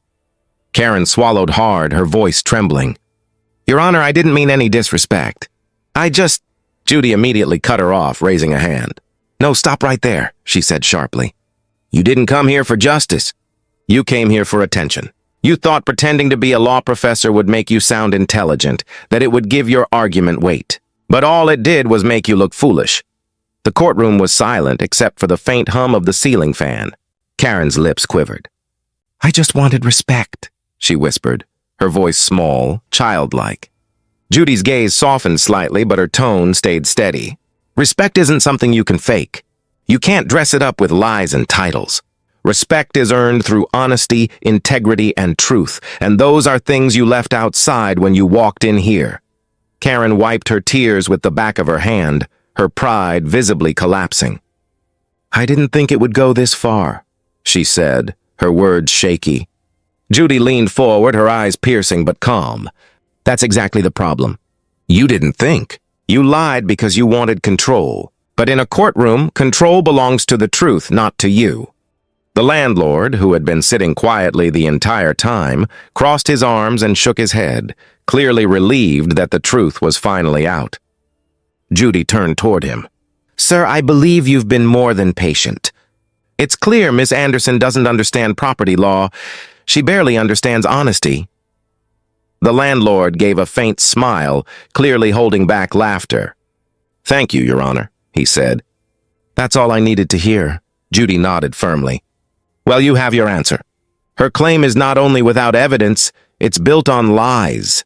Karen swallowed hard, her voice trembling. "Your Honor, I didn't mean any disrespect. Judy immediately cut her off, raising a hand. "No, stop right there," she said sharply. "You didn't come here for justice. You came here for attention. You thought pretending to be a law professor would make you sound intelligent, that it would give your argument weight. But all it did was make you look foolish." The courtroom was silent except for the faint hum of the ceiling fan. Karen's lips quivered. "I just wanted respect," she whispered, her voice small, childlike. Judy's gaze softened slightly, but her tone stayed steady. "Respect isn't something you can fake. You can't dress it up with lies and titles. Respect is earned through honesty, integrity, and truth, and those are things you left outside when you walked in here." Karen wiped her tears with the back of her hand, her pride visibly collapsing. "I didn't think it would go this far," she said, her words shaky. Judy leaned forward, her eyes piercing but calm. "That's exactly the problem. You didn't think. You lied because you wanted control. But in a courtroom, control belongs to the truth, not to you." The landlord, who had been sitting quietly the entire time, crossed his arms and shook his head, clearly relieved that the truth was finally out. Judy turned toward him. "Sir, I believe you've been more than patient. It's clear Miss Anderson doesn't understand property law. She barely understands honesty." The landlord gave a faint smile, clearly holding back laughter. "Thank you, Your Honor," he said. "That's all I needed to hear." Judy nodded firmly. "Well, you have your answer. Her claim is not only without evidence, it's built on lies."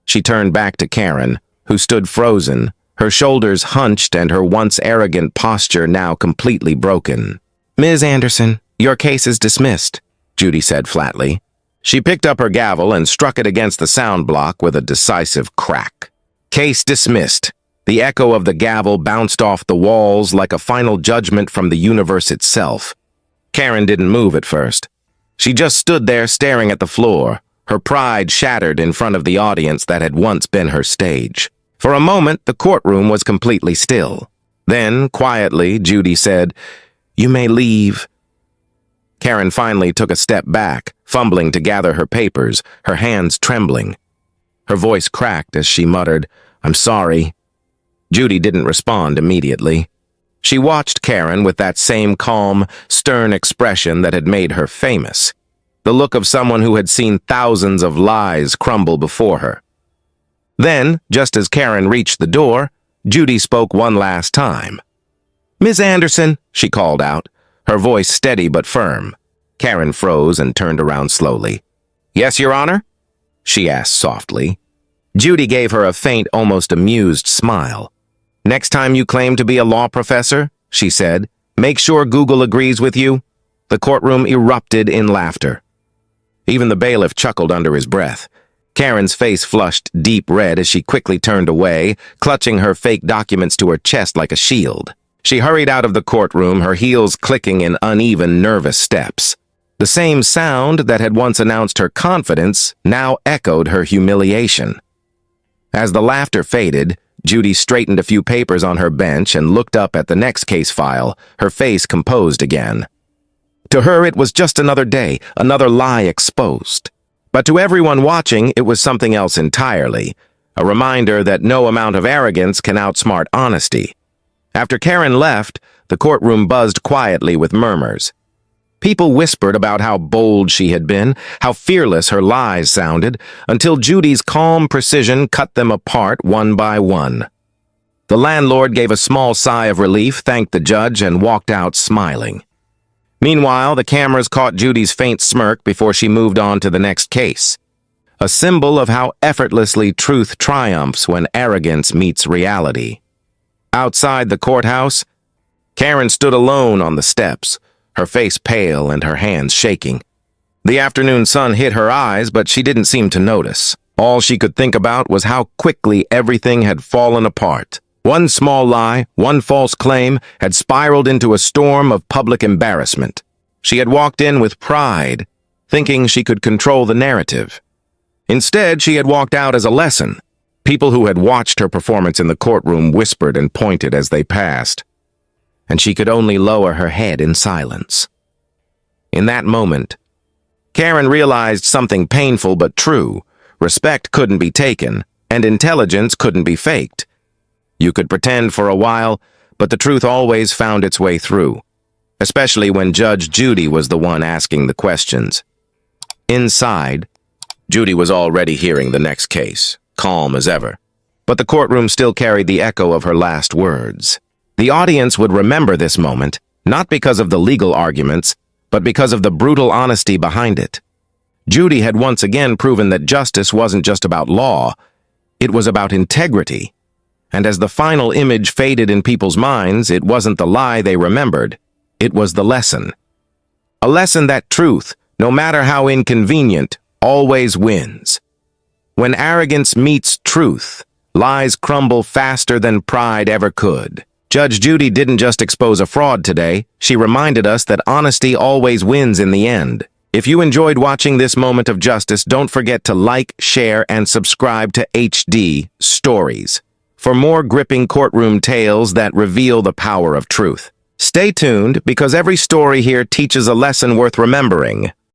She turned back to Karen, who stood frozen, her shoulders hunched and her once arrogant posture now completely broken. "Ms. Anderson, your case is dismissed," Judy said flatly. She picked up her gavel and struck it against the sound block with a decisive crack. "Case dismissed." The echo of the gavel bounced off the walls like a final judgment from the universe itself. Karen didn't move at first. She just stood there staring at the floor, her pride shattered in front of the audience that had once been her stage. For a moment, the courtroom was completely still. Then, quietly, Judy said, "You may leave." Karen finally took a step back, fumbling to gather her papers, her hands trembling. Her voice cracked as she muttered, "I'm sorry." Judy didn't respond immediately. She watched Karen with that same calm, stern expression that had made her famous, the look of someone who had seen thousands of lies crumble before her. Then, just as Karen reached the door, Judy spoke one last time. "Miss Anderson," she called out, her voice steady but firm. Karen froze and turned around slowly. "Yes, Your Honor?" she asked softly. Judy gave her a faint, almost amused smile. Next time you claim to be a law professor, she said, make sure Google agrees with you. The courtroom erupted in laughter. Even the bailiff chuckled under his breath. Karen's face flushed deep red as she quickly turned away, clutching her fake documents to her chest like a shield. She hurried out of the courtroom, her heels clicking in uneven, nervous steps. The same sound that had once announced her confidence now echoed her humiliation. As the laughter faded, Judy straightened a few papers on her bench and looked up at the next case file, her face composed again. To her, it was just another day, another lie exposed. But to everyone watching, it was something else entirely, a reminder that no amount of arrogance can outsmart honesty. After Karen left, the courtroom buzzed quietly with murmurs. People whispered about how bold she had been, how fearless her lies sounded, until Judy's calm precision cut them apart one by one. The landlord gave a small sigh of relief, thanked the judge, and walked out smiling. Meanwhile, the cameras caught Judy's faint smirk before she moved on to the next case, a symbol of how effortlessly truth triumphs when arrogance meets reality. Outside the courthouse, Karen stood alone on the steps, her face pale and her hands shaking. The afternoon sun hit her eyes, but she didn't seem to notice. All she could think about was how quickly everything had fallen apart. One small lie, one false claim, had spiraled into a storm of public embarrassment. She had walked in with pride, thinking she could control the narrative. Instead, she had walked out as a lesson. People who had watched her performance in the courtroom whispered and pointed as they passed, and she could only lower her head in silence. In that moment, Karen realized something painful but true. Respect couldn't be taken, and intelligence couldn't be faked. You could pretend for a while, but the truth always found its way through, especially when Judge Judy was the one asking the questions. Inside, Judy was already hearing the next case, calm as ever, but the courtroom still carried the echo of her last words. The audience would remember this moment, not because of the legal arguments, but because of the brutal honesty behind it. Judy had once again proven that justice wasn't just about law, it was about integrity. And as the final image faded in people's minds, it wasn't the lie they remembered, it was the lesson. A lesson that truth, no matter how inconvenient, always wins. When arrogance meets truth, lies crumble faster than pride ever could. Judge Judy didn't just expose a fraud today, she reminded us that honesty always wins in the end. If you enjoyed watching this moment of justice, don't forget to like, share, and subscribe to HD Stories for more gripping courtroom tales that reveal the power of truth. Stay tuned, because every story here teaches a lesson worth remembering.